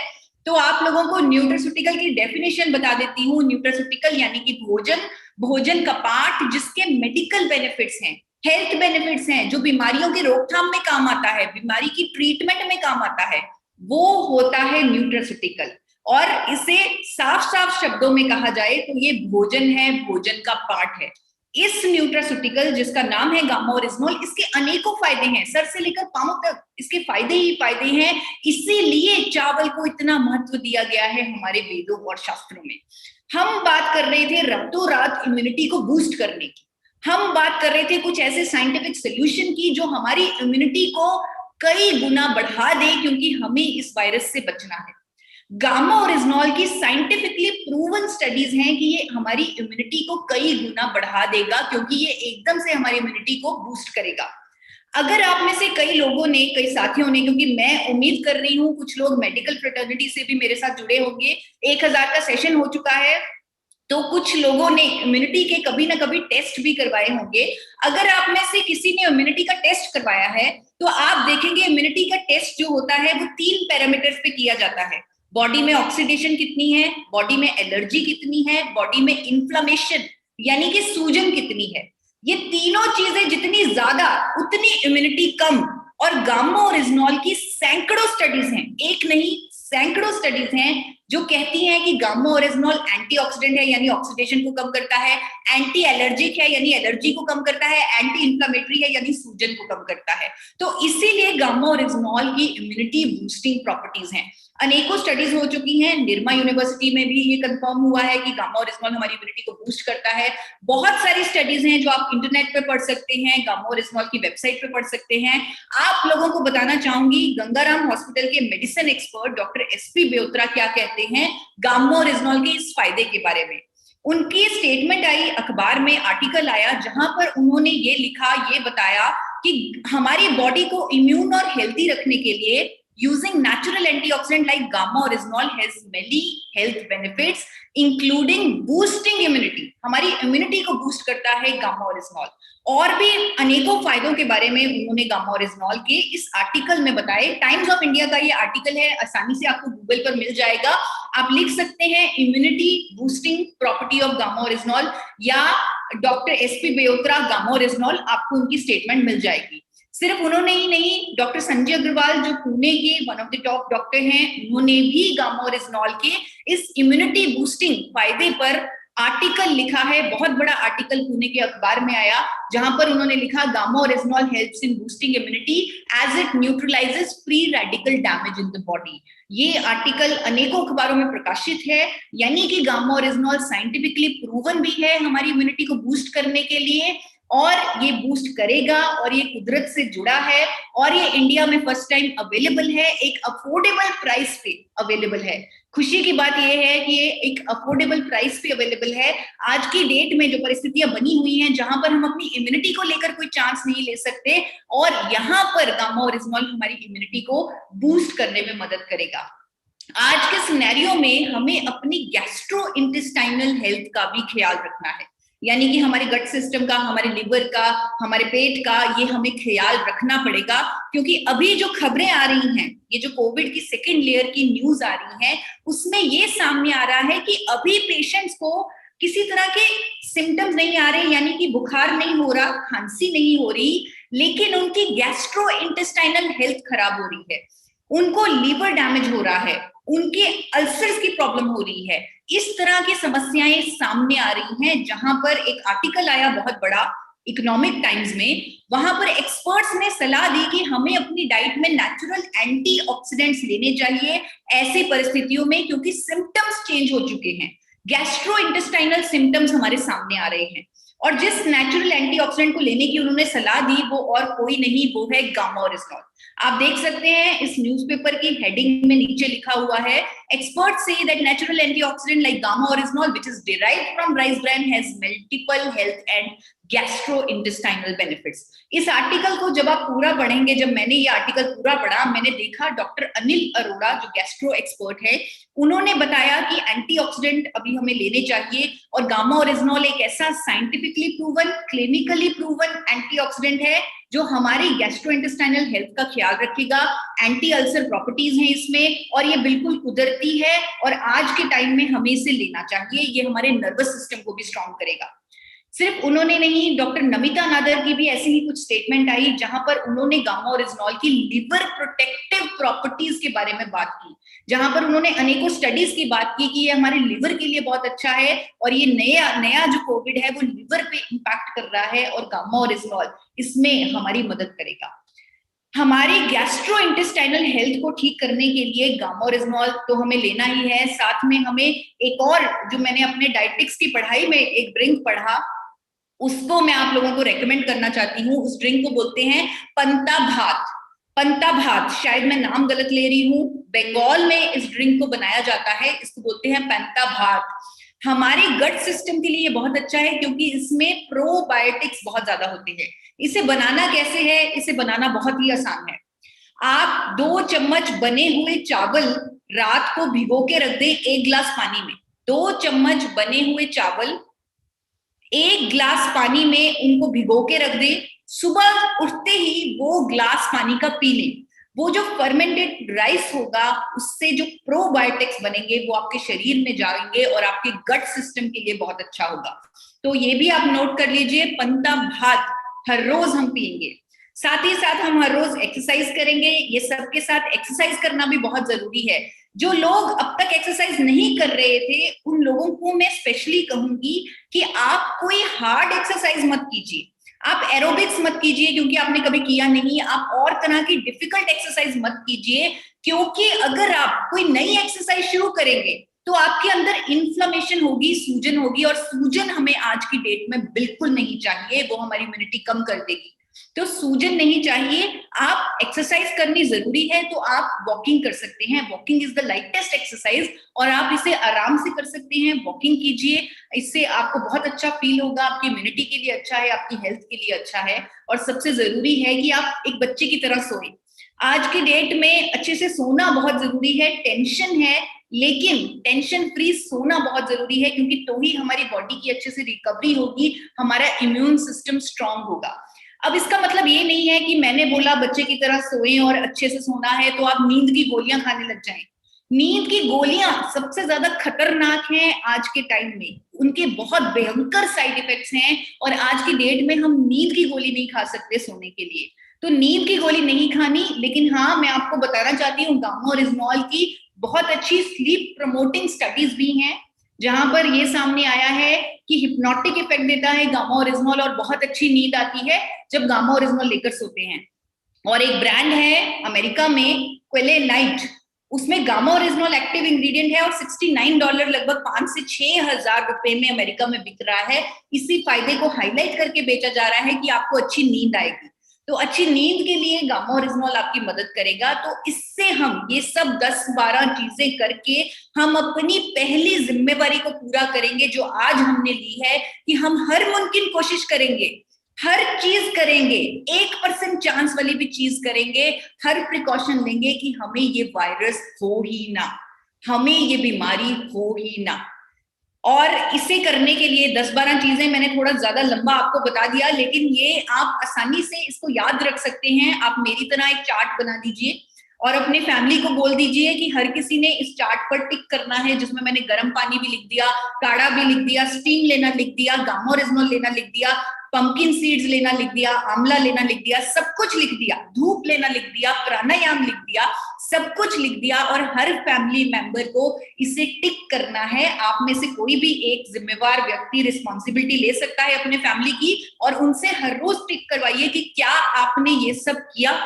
तो आप लोगों को न्यूट्रास्यूटिकल की डेफिनेशन बता देती हूँ। न्यूट्रास्यूटिकल यानी कि भोजन, भोजन का पार्ट जिसके मेडिकल बेनिफिट्स हैं, हेल्थ बेनिफिट्स हैं, जो बीमारियों के रोकथाम में काम आता है, बीमारी की ट्रीटमेंट में काम आता है, वो होता है न्यूट्रास्यूटिकल। और इसे साफ साफ शब्दों में कहा जाए तो ये भोजन है, भोजन का पार्ट है। इस न्यूट्रास्यूटिकल जिसका नाम है गामा ओरिजिनॉल, इसके अनेकों फायदे हैं, सर से लेकर पांव तक इसके फायदे ही फायदे हैं। इसीलिए चावल को इतना महत्व दिया गया है हमारे वेदों और शास्त्रों में। हम बात कर रहे थे रातों रात इम्यूनिटी को बूस्ट करने की, हम बात कर रहे थे कुछ ऐसे साइंटिफिक सोल्यूशन की जो हमारी इम्यूनिटी को कई गुना बढ़ा दे, क्योंकि हमें इस वायरस से बचना है। गामा ओरिजिनॉल की साइंटिफिकली प्रूवन स्टडीज हैं कि ये हमारी इम्यूनिटी को कई गुना बढ़ा देगा, क्योंकि ये एकदम से हमारी इम्यूनिटी को बूस्ट करेगा। अगर आप में से कई लोगों ने, कई साथियों ने, क्योंकि मैं उम्मीद कर रही हूँ कुछ लोग मेडिकल फ्रेटर्निटी से भी मेरे साथ जुड़े होंगे, 1000 का सेशन हो चुका है, तो कुछ लोगों ने इम्यूनिटी के कभी ना कभी टेस्ट भी करवाए होंगे। अगर आप में से किसी ने इम्यूनिटी का टेस्ट करवाया है तो आप देखेंगे इम्यूनिटी का टेस्ट जो होता है वो 3 पैरामीटर्स पे किया जाता है। बॉडी में ऑक्सीडेशन कितनी है, बॉडी में एलर्जी कितनी है, बॉडी में इन्फ्लेमेशन यानी कि सूजन कितनी है। ये तीनों चीजें जितनी ज्यादा उतनी इम्यूनिटी कम। और गामा ओरिजिनॉल की सैकड़ों स्टडीज हैं, एक नहीं सैकड़ों स्टडीज हैं जो कहती हैं कि गामा ओरिजिनॉल एंटीऑक्सीडेंट है यानी ऑक्सीडेशन को कम करता है, एंटी एलर्जिक है यानी एलर्जी को कम करता है, एंटी इंफ्लेमेटरी है यानी सूजन को कम करता है। तो इसीलिए गामा ओरिजिनॉल की इम्यूनिटी बूस्टिंग प्रॉपर्टीज हैं। अनेकों स्टडीज हो चुकी हैं, निरमा यूनिवर्सिटी में भी ये कंफर्म हुआ है कि गामा ओरिजिनॉल हमारी इम्यूनिटी को बूस्ट करता है। बहुत सारी स्टडीज हैं जो आप इंटरनेट पे पढ़ सकते हैं, गामा ओरिजिनॉल की वेबसाइट पे पढ़ सकते हैं। आप लोगों को बताना चाहूंगी गंगाराम हॉस्पिटल के मेडिसिन एक्सपर्ट डॉक्टर एसपी बेउत्रा क्या कहते हैं गामा ओरिजिनॉल के इस फायदे के बारे में। उनकी स्टेटमेंट आई अखबार में, आर्टिकल आया, जहां पर उन्होंने ये लिखा, ये बताया कि हमारी बॉडी को इम्यून और हेल्थी रखने के लिए using natural antioxidant like gamma oryzanol has many health benefits including boosting immunity। हमारी इम्यूनिटी को बूस्ट करता है गामा ओरिजिनॉल। और भी अनेकों फायदों के बारे में उन्होंने गामा ओरिजिनॉल के इस आर्टिकल में बताए। टाइम्स ऑफ इंडिया का ये आर्टिकल है, आसानी से आपको गूगल पर मिल जाएगा। आप लिख सकते हैं immunity boosting property of gamma oryzanol या डॉक्टर एसपी बेउत्रा गामा ओरिजिनॉल, आपको उनकी स्टेटमेंट मिल जाएगी। सिर्फ उन्होंने ही नहीं, डॉक्टर संजय अग्रवाल जो पुणे के one of the top doctor हैं, उन्होंने भी गामा ओरिजिनॉल के इस इम्यूनिटी बूस्टिंग फायदे पर आर्टिकल लिखा है। बहुत बड़ा आर्टिकल पुणे के अखबार में आया जहां पर उन्होंने लिखा gamma original helps in boosting immunity as it neutralizes free radical damage in the body. ये आर्टिकल अनेकों अखबारों में प्रकाशित है, यानी कि गामा ओरिजिनॉल साइंटिफिकली प्रूवन भी है हमारी इम्यूनिटी को बूस्ट करने के लिए, और ये बूस्ट करेगा, और ये कुदरत से जुड़ा है, और ये इंडिया में फर्स्ट टाइम अवेलेबल है, एक अफोर्डेबल प्राइस पे अवेलेबल है। खुशी की बात यह है कि ये एक अफोर्डेबल प्राइस पे अवेलेबल है। आज की डेट में जो परिस्थितियां बनी हुई हैं जहां पर हम अपनी इम्यूनिटी को लेकर कोई चांस नहीं ले सकते, और यहाँ पर गामा ओरिजिनॉल हमारी इम्यूनिटी को बूस्ट करने में मदद करेगा। आज के सिनेरियो में हमें अपनी गैस्ट्रो इंटेस्टाइनल हेल्थ का भी ख्याल रखना है, यानी कि हमारे गट सिस्टम का, हमारे लिवर का, हमारे पेट का, ये हमें ख्याल रखना पड़ेगा। क्योंकि अभी जो खबरें आ रही हैं, ये जो कोविड की सेकेंड लेयर की न्यूज आ रही है, उसमें ये सामने आ रहा है कि अभी पेशेंट्स को किसी तरह के सिम्टम्स नहीं आ रहे, यानी कि बुखार नहीं हो रहा, खांसी नहीं हो रही, लेकिन उनकी गैस्ट्रो इंटेस्टाइनल हेल्थ खराब हो रही है, उनको लीवर डैमेज हो रहा है, उनके अल्सर्स की प्रॉब्लम हो रही है। इस तरह की समस्याएं सामने आ रही हैं, जहां पर एक आर्टिकल आया बहुत बड़ा इकोनॉमिक टाइम्स में, वहां पर एक्सपर्ट्स ने सलाह दी कि हमें अपनी डाइट में नेचुरल एंटीऑक्सीडेंट्स लेने चाहिए ऐसी परिस्थितियों में, क्योंकि सिम्टम्स चेंज हो चुके हैं, गैस्ट्रो इंटेस्टाइनल सिम्टम्स हमारे सामने आ रहे हैं। और जिस नेचुरल एंटीऑक्सीडेंट को लेने की उन्होंने सलाह दी वो और कोई नहीं, वो है गामा ओरिजिनॉल। आप देख सकते हैं इस न्यूज़पेपर की हेडिंग में नीचे लिखा हुआ है, experts say that natural antioxidant like gamma oryzanol which is derived from rice bran has multiple health and gastro intestinal benefits. इस आर्टिकल को जब आप पूरा पढ़ेंगे, जब मैंने ये आर्टिकल पूरा पढ़ा, मैंने देखा डॉक्टर अनिल अरोड़ा जो गैस्ट्रो एक्सपर्ट है, उन्होंने बताया कि एंटीऑक्सीडेंट अभी हमें लेने चाहिए, और गामा ओरिजिनॉल एक ऐसा scientifically proven, clinically proven antioxidant है जो हमारी गैस्ट्रोइंटेस्टाइनल हेल्थ का ख्याल रखेगा। एंटी अल्सर प्रॉपर्टीज हैं इसमें, और ये बिल्कुल कुदरती है, और आज के टाइम में हमें इसे लेना चाहिए। ये हमारे नर्वस सिस्टम को भी स्ट्रॉन्ग करेगा। सिर्फ उन्होंने नहीं, डॉक्टर नमिता नादर की भी ऐसी ही कुछ स्टेटमेंट आई जहां पर उन्होंने गामा ओरिजिनॉल की लिवर प्रोटेक्टिव प्रॉपर्टीज के बारे में बात की, जहां पर उन्होंने अनेकों स्टडीज की बात की कि ये हमारे लिवर के लिए बहुत अच्छा है, और ये नया जो कोविड है वो लिवर पे इंपैक्ट कर रहा है, और गामा ओरिजिनॉल इसमें हमारी मदद करेगा। हमारी गैस्ट्रो इंटेस्टाइनल हेल्थ को ठीक करने के लिए गामा ओरिजिनॉल तो हमें लेना ही है, साथ में हमें एक और, जो मैंने अपने डायटिक्स की पढ़ाई में एक ड्रिंक पढ़ा, उसको मैं आप लोगों को रेकमेंड करना चाहती हूँ। उस ड्रिंक को बोलते हैं पंता भात। पंता भात, शायद मैं नाम गलत ले रही हूँ, बंगाल में इस ड्रिंक को बनाया जाता है, इसको बोलते हैं पंता भात। हमारे गट सिस्टम के लिए ये बहुत अच्छा है क्योंकि इसमें प्रोबायोटिक्स बहुत ज्यादा होते हैं। इसे बनाना कैसे है? इसे बनाना बहुत ही आसान है। आप 2 चम्मच बने हुए चावल रात को भिगो के रख दें 1 गिलास पानी में। 2 चम्मच बने हुए चावल 1 गिलास पानी में उनको भिगो के रख दें। सुबह उठते ही वो गिलास पानी का पी लें। वो जो फर्मेंटेड राइस होगा उससे जो प्रोबायोटिक्स बनेंगे वो आपके शरीर में जाएंगे और आपके गट सिस्टम के लिए बहुत अच्छा होगा। तो ये भी आप नोट कर लीजिए, पंता भात हर रोज हम पिएंगे। साथ ही साथ हम हर रोज एक्सरसाइज करेंगे। ये सबके साथ एक्सरसाइज करना भी बहुत जरूरी है। जो लोग अब तक एक्सरसाइज नहीं कर रहे थे उन लोगों को मैं स्पेशली कहूंगी कि आप कोई हार्ड एक्सरसाइज मत कीजिए, आप एरोबिक्स मत कीजिए क्योंकि आपने कभी किया नहीं, आप और तरह की डिफिकल्ट एक्सरसाइज मत कीजिए क्योंकि अगर आप कोई नई एक्सरसाइज शुरू करेंगे तो आपके अंदर इन्फ्लेमेशन होगी, सूजन होगी, और सूजन हमें आज की डेट में बिल्कुल नहीं चाहिए, वो हमारी इम्यूनिटी कम कर देगी। तो सूजन नहीं चाहिए। आप एक्सरसाइज करनी जरूरी है तो आप वॉकिंग कर सकते हैं। Walking is the lightest exercise और आप इसे आराम से कर सकते हैं। वॉकिंग कीजिए, इससे आपको बहुत अच्छा फील होगा, आपकी इम्यूनिटी के लिए अच्छा है, आपकी हेल्थ के लिए अच्छा है। और सबसे जरूरी है कि आप एक बच्चे की तरह सोएं। आज की डेट में अच्छे से सोना बहुत जरूरी है। टेंशन है लेकिन टेंशन फ्री सोना बहुत जरूरी है क्योंकि तो ही हमारी बॉडी की अच्छे से रिकवरी होगी, हमारा इम्यून सिस्टम स्ट्रांग होगा। अब इसका मतलब ये नहीं है कि मैंने बोला बच्चे की तरह सोएं और अच्छे से सोना है तो आप नींद की गोलियां खाने लग जाएं। नींद की गोलियां सबसे ज्यादा खतरनाक हैं आज के टाइम में, उनके बहुत भयंकर साइड इफेक्ट्स हैं और आज की डेट में हम नींद की गोली नहीं खा सकते सोने के लिए। तो नींद की गोली नहीं खानी, लेकिन हाँ मैं आपको बताना चाहती हूँ गामा ओरिजिनॉल की बहुत अच्छी स्लीप प्रमोटिंग स्टडीज भी हैं जहां पर ये सामने आया है कि हिप्नोटिक इफेक्ट देता है गामा ओरिजिनॉल और बहुत अच्छी नींद आती है जब गामा ओरिजिनॉल लेकर सोते हैं। और एक ब्रांड है अमेरिका में क्वेलेनाइट, उसमें गामा ओरिजिनॉल एक्टिव इंग्रेडिएंट है और $69 लगभग 5 से 6 हजार रुपए में अमेरिका में बिक रहा है। इसी फायदे को हाईलाइट करके बेचा जा रहा है कि आपको अच्छी नींद आएगी। तो अच्छी नींद के लिए गामा ओरिजिनॉल आपकी मदद करेगा। तो इससे हम ये सब 10-12 चीजें करके हम अपनी पहली जिम्मेवारी को पूरा करेंगे जो आज हमने ली है कि हम हर मुमकिन कोशिश करेंगे, हर चीज करेंगे, 1% चांस वाली भी चीज करेंगे, हर प्रिकॉशन लेंगे कि हमें ये वायरस हो ही ना, हमें ये बीमारी हो ही ना। और इसे करने के लिए 10-12 चीजें मैंने थोड़ा ज्यादा लंबा आपको बता दिया, लेकिन ये आप आसानी से इसको याद रख सकते हैं। आप मेरी तरह एक चार्ट बना दीजिए और अपने फैमिली को बोल दीजिए कि हर किसी ने इस चार्ट पर टिक करना है, जिसमें मैंने गर्म पानी भी लिख दिया, काढ़ा भी लिख दिया, स्टीम लेना लिख दिया, गामा ओरिजिनॉल लेना लिख दिया, पंपकिन सीड्स लेना लिख दिया, आंवला लेना लिख दिया, सब कुछ लिख दिया, धूप लेना लिख दिया, प्राणायाम लिख दिया, सब कुछ लिख दिया। और हर फैमिली मेंबर को इसे टिक करना है। आप में से कोई भी एक जिम्मेवार व्यक्ति रिस्पॉन्सिबिलिटी ले सकता है अपने फैमिली की और उनसे हर रोज टिक करवाइए कि क्या आपने ये सब किया,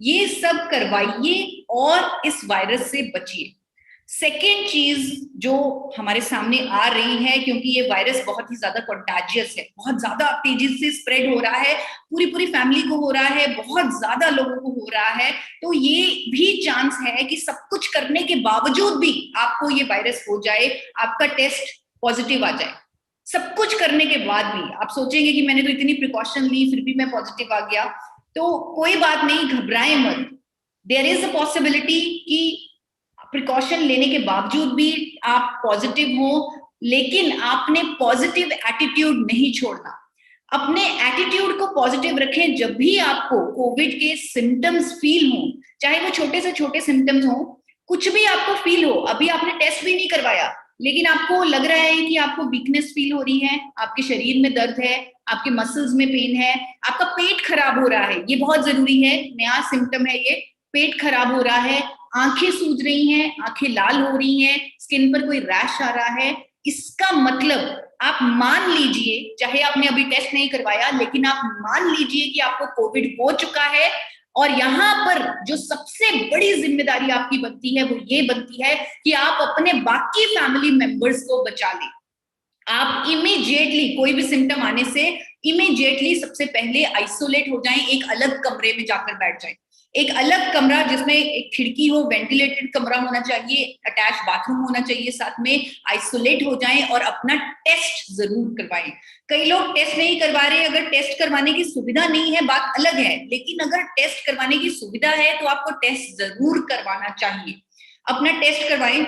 ये सब करवाइए और इस वायरस से बचिए। सेकेंड चीज जो हमारे सामने आ रही है, क्योंकि ये वायरस बहुत ही ज्यादा कंटाजियस है, बहुत ज्यादा तेजी से स्प्रेड हो रहा है, पूरी पूरी फैमिली को हो रहा है, बहुत ज्यादा लोगों को हो रहा है, तो ये भी चांस है कि सब कुछ करने के बावजूद भी आपको ये वायरस हो जाए, आपका टेस्ट पॉजिटिव आ जाए। सब कुछ करने के बाद भी आप सोचेंगे कि मैंने तो इतनी प्रिकॉशन ली फिर भी मैं पॉजिटिव आ गया। तो कोई बात नहीं, घबराएं मत। देयर इज अ पॉसिबिलिटी कि प्रिकॉशन लेने के बावजूद भी आप पॉजिटिव हो, लेकिन आपने पॉजिटिव एटीट्यूड नहीं छोड़ना। अपने एटीट्यूड को पॉजिटिव रखें। जब भी आपको कोविड के सिम्टम्स फील हो, चाहे वो छोटे से छोटे सिम्टम्स हो, कुछ भी आपको फील हो, अभी आपने टेस्ट भी नहीं करवाया लेकिन आपको लग रहा है कि आपको वीकनेस फील हो रही है, आपके शरीर में दर्द है, आपके मसल्स में पेन है, आपका पेट खराब हो रहा है, ये बहुत जरूरी है, नया सिम्टम है ये, पेट खराब हो रहा है, आंखें सूज रही हैं, आंखें लाल हो रही हैं, स्किन पर कोई रैश आ रहा है, इसका मतलब आप मान लीजिए, चाहे आपने अभी टेस्ट नहीं करवाया, लेकिन आप मान लीजिए कि आपको कोविड हो चुका है। और यहाँ पर जो सबसे बड़ी जिम्मेदारी आपकी बनती है वो ये बनती है कि आप अपने बाकी फैमिली मेंबर्स को बचा लें। आप इमीडिएटली कोई भी सिम्टम आने से इमीडिएटली सबसे पहले आइसोलेट हो जाएं, एक अलग कमरे में जाकर बैठ जाएं। एक अलग कमरा जिसमें एक खिड़की हो, वेंटिलेटेड कमरा होना चाहिए, अटैच बाथरूम होना चाहिए, साथ में आइसोलेट हो जाएं और अपना टेस्ट जरूर करवाएं। कई लोग टेस्ट नहीं करवा रहे, अगर टेस्ट करवाने की सुविधा नहीं है बात अलग है, लेकिन अगर टेस्ट करवाने की सुविधा है तो आपको टेस्ट जरूर करवाना चाहिए। अपना टेस्ट करवाएं।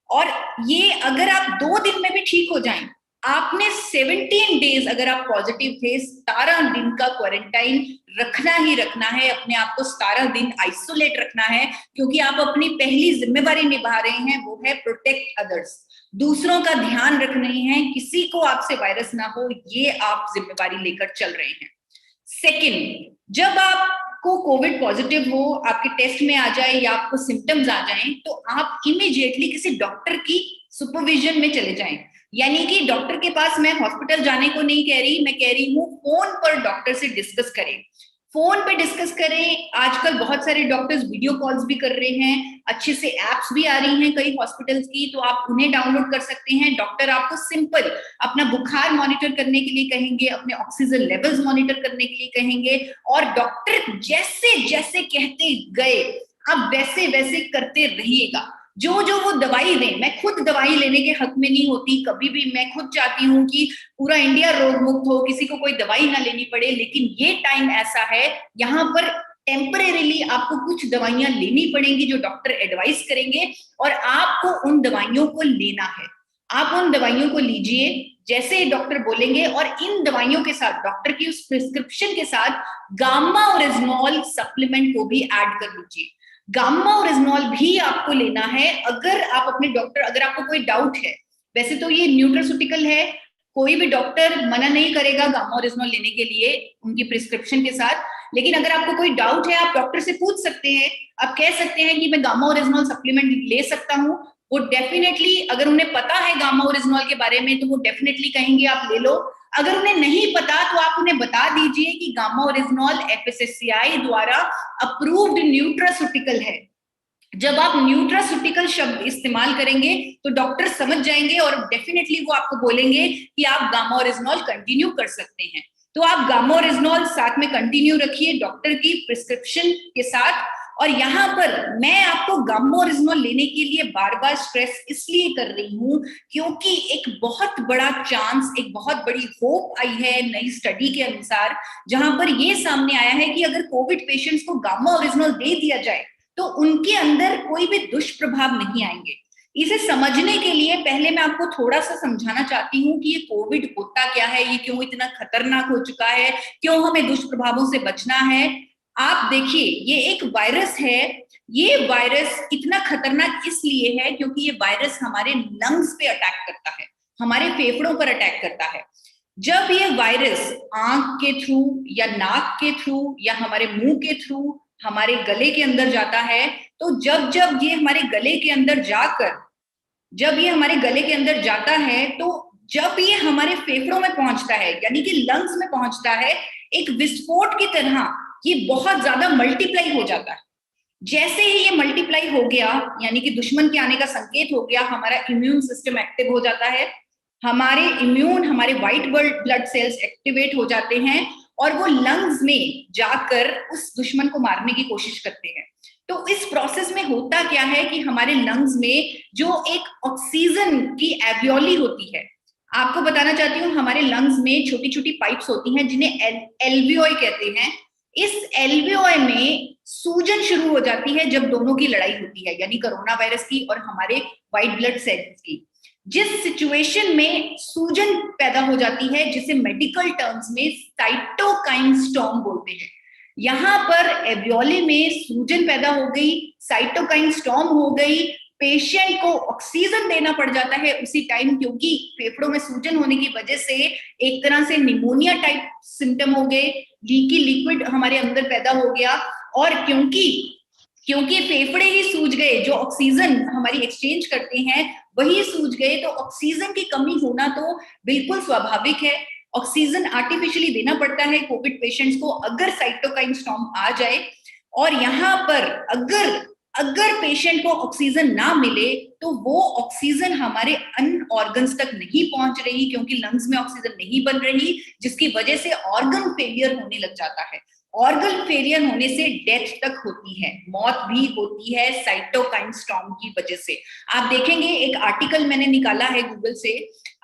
और ये अगर आप 2 दिन में भी ठीक हो जाएं, आपने 17 डेज अगर आप पॉजिटिव थे, 17 दिन का क्वारंटाइन रखना ही रखना है, अपने आप को 17 दिन आइसोलेट रखना है, क्योंकि आप अपनी पहली जिम्मेवारी निभा रहे हैं, वो है प्रोटेक्ट अदर्स। दूसरों का ध्यान रखना है, किसी को आपसे वायरस ना हो, ये आप जिम्मेवारी लेकर चल रहे हैं। सेकेंड, जब आपको कोविड पॉजिटिव हो, आपके टेस्ट में आ जाए या आपको सिम्टम्स आ जाएं, तो आप इमीडिएटली किसी डॉक्टर की सुपरविजन में चले जाएं। यानी कि डॉक्टर के पास मैं हॉस्पिटल जाने को नहीं कह रही, मैं कह रही हूँ फोन पर डॉक्टर से डिस्कस करें। फोन पे डिस्कस करें। आजकल बहुत सारे डॉक्टर्स वीडियो कॉल्स भी कर रहे हैं, अच्छे से एप्स भी आ रही हैं कई हॉस्पिटल्स की, तो आप उन्हें डाउनलोड कर सकते हैं। डॉक्टर आपको सिंपल अपना बुखार मॉनिटर करने के लिए कहेंगे, अपने ऑक्सीजन लेवल्स मॉनिटर करने के लिए कहेंगे, और डॉक्टर जैसे जैसे कहते गए आप वैसे वैसे करते रहिएगा। जो जो वो दवाई दें, मैं खुद दवाई लेने के हक में नहीं होती, कभी भी मैं खुद चाहती हूँ कि पूरा इंडिया रोग मुक्त हो, किसी को कोई दवाई ना लेनी पड़े, लेकिन ये टाइम ऐसा है यहाँ पर टेम्परेरीली आपको कुछ दवाइयां लेनी पड़ेंगी जो डॉक्टर एडवाइस करेंगे, और आपको उन दवाइयों को लेना है। आप उन दवाइयों को लीजिए जैसे डॉक्टर बोलेंगे, और इन दवाइयों के साथ डॉक्टर की उस प्रिस्क्रिप्शन के साथ गामा ओरिजिनॉल सप्लीमेंट को भी ऐड कर लीजिए। गामा ओरिजिनॉल भी आपको लेना है। अगर आप अपने डॉक्टर, अगर आपको कोई डाउट है, वैसे तो ये न्यूट्रास्यूटिकल है, कोई भी डॉक्टर मना नहीं करेगा गामा ओरिजिनॉल लेने के लिए उनकी प्रिस्क्रिप्शन के साथ, लेकिन अगर आपको कोई डाउट है आप डॉक्टर से पूछ सकते हैं। आप कह सकते हैं कि मैं गामा ओरिजिनॉल सप्लीमेंट ले सकता हूँ, वो डेफिनेटली, अगर उन्हें पता है गामा ओरिजिनॉल के बारे में तो वो डेफिनेटली कहेंगे आप ले लो। अगर उन्हें नहीं पता तो आप उन्हें बता दीजिए कि गामा ओरिजिनॉल एफएसएससीआई द्वारा अप्रूव्ड न्यूट्रास्यूटिकल है। जब आप न्यूट्रास्यूटिकल शब्द इस्तेमाल करेंगे तो डॉक्टर समझ जाएंगे और डेफिनेटली वो आपको बोलेंगे कि आप गामा ओरिजिनॉल कंटिन्यू कर सकते हैं। तो आप गामा ओरिजिनॉल साथ में कंटिन्यू रखिए डॉक्टर की प्रिस्क्रिप्शन के साथ। और यहाँ पर मैं आपको गामा ओरिजिनॉल लेने के लिए बार बार स्ट्रेस इसलिए कर रही हूँ क्योंकि एक बहुत बड़ा चांस, एक बहुत बड़ी होप आई है नई स्टडी के अनुसार, जहां पर ये सामने आया है कि अगर कोविड पेशेंट्स को गामा ओरिजिनॉल दे दिया जाए तो उनके अंदर कोई भी दुष्प्रभाव नहीं आएंगे। इसे समझने के लिए पहले मैं आपको थोड़ा सा समझाना चाहती हूँ कि ये कोविड होता क्या है, ये क्यों इतना खतरनाक हो चुका है, क्यों हमें दुष्प्रभावों से बचना है। आप देखिए, ये एक वायरस है। ये वायरस इतना खतरनाक इसलिए है क्योंकि ये वायरस हमारे लंग्स पे अटैक करता है, हमारे फेफड़ों पर अटैक करता है। जब ये वायरस आंख के थ्रू या नाक के थ्रू या हमारे मुंह के थ्रू हमारे गले के अंदर जाता है, तो जब जब ये हमारे गले के अंदर जाकर, जब ये हमारे गले के अंदर जाता है, तो जब ये हमारे फेफड़ों में पहुंचता है यानी कि लंग्स में पहुंचता है, एक विस्फोट की तरह ये बहुत ज्यादा मल्टीप्लाई हो जाता है। जैसे ही ये मल्टीप्लाई हो गया यानी कि दुश्मन के आने का संकेत हो गया, हमारा इम्यून सिस्टम एक्टिव हो जाता है, हमारे व्हाइट ब्लड सेल्स एक्टिवेट हो जाते हैं और वो लंग्स में जाकर उस दुश्मन को मारने की कोशिश करते हैं। तो इस प्रोसेस में होता क्या है कि हमारे लंग्स में जो एक ऑक्सीजन की एवियोली होती है, आपको बताना चाहती हूँ, हमारे लंग्स में छोटी छोटी पाइप्स होती हैं जिन्हें एल्वियोई कहते हैं। इस एल्वियोई में सूजन शुरू हो जाती है जब दोनों की लड़ाई होती है, यानी कोरोना वायरस की और हमारे व्हाइट ब्लड सेल्स की। जिस सिचुएशन में सूजन पैदा हो जाती है, जिसे मेडिकल टर्म्स में साइटोकाइन स्टॉर्म बोलते हैं, यहाँ पर एवियोली में सूजन पैदा हो गई, साइटोकाइन स्टॉर्म हो गई, पेशेंट को ऑक्सीजन देना पड़ जाता है उसी टाइम, क्योंकि फेफड़ों में सूजन होने की वजह से एक तरह से निमोनिया टाइप सिम्टम हो गए, लीकी लिक्विड हमारे अंदर पैदा हो गया। और क्योंकि फेफड़े ही सूज गए, जो ऑक्सीजन हमारी एक्सचेंज करते हैं वही सूज गए, तो ऑक्सीजन की कमी होना तो बिल्कुल स्वाभाविक है। ऑक्सीजन आर्टिफिशियली देना पड़ता है कोविड पेशेंट्स को अगर साइटोकाइन स्टॉर्म आ जाए। और यहाँ पर अगर पेशेंट को ऑक्सीजन ना मिले तो वो ऑक्सीजन हमारे अन्य ऑर्गन्स तक नहीं पहुंच रही, क्योंकि लंग्स में ऑक्सीजन नहीं बन रही, जिसकी वजह से ऑर्गन फेलियर होने लग जाता है। ऑर्गन फेलियर होने से डेथ तक होती है, मौत भी होती है साइटोकाइन स्टॉर्म की वजह से। आप देखेंगे, एक आर्टिकल मैंने निकाला है गूगल से,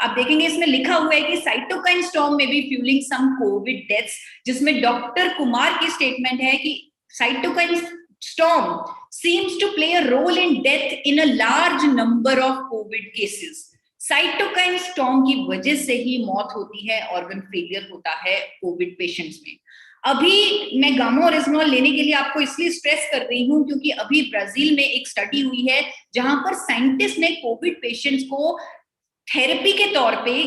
आप देखेंगे इसमें लिखा हुआ है कि साइटोकाइन स्टॉर्म में भी फ्यूलिंग सम कोविड डेथ्स, जिसमें डॉक्टर कुमार की स्टेटमेंट है कि cytokine storm seems to play a role in death in a large number of COVID cases. Cytokine storm की वजह से ही मौत होती है, ऑर्गन फेलियर होता है कोविड पेशेंट्स में। अभी मैं गामा ओरिजिनॉल लेने के लिए आपको इसलिए स्ट्रेस कर रही हूं क्योंकि अभी ब्राजील में एक स्टडी हुई है जहां पर साइंटिस्ट ने कोविड पेशेंट्स को थेरेपी के तौर पे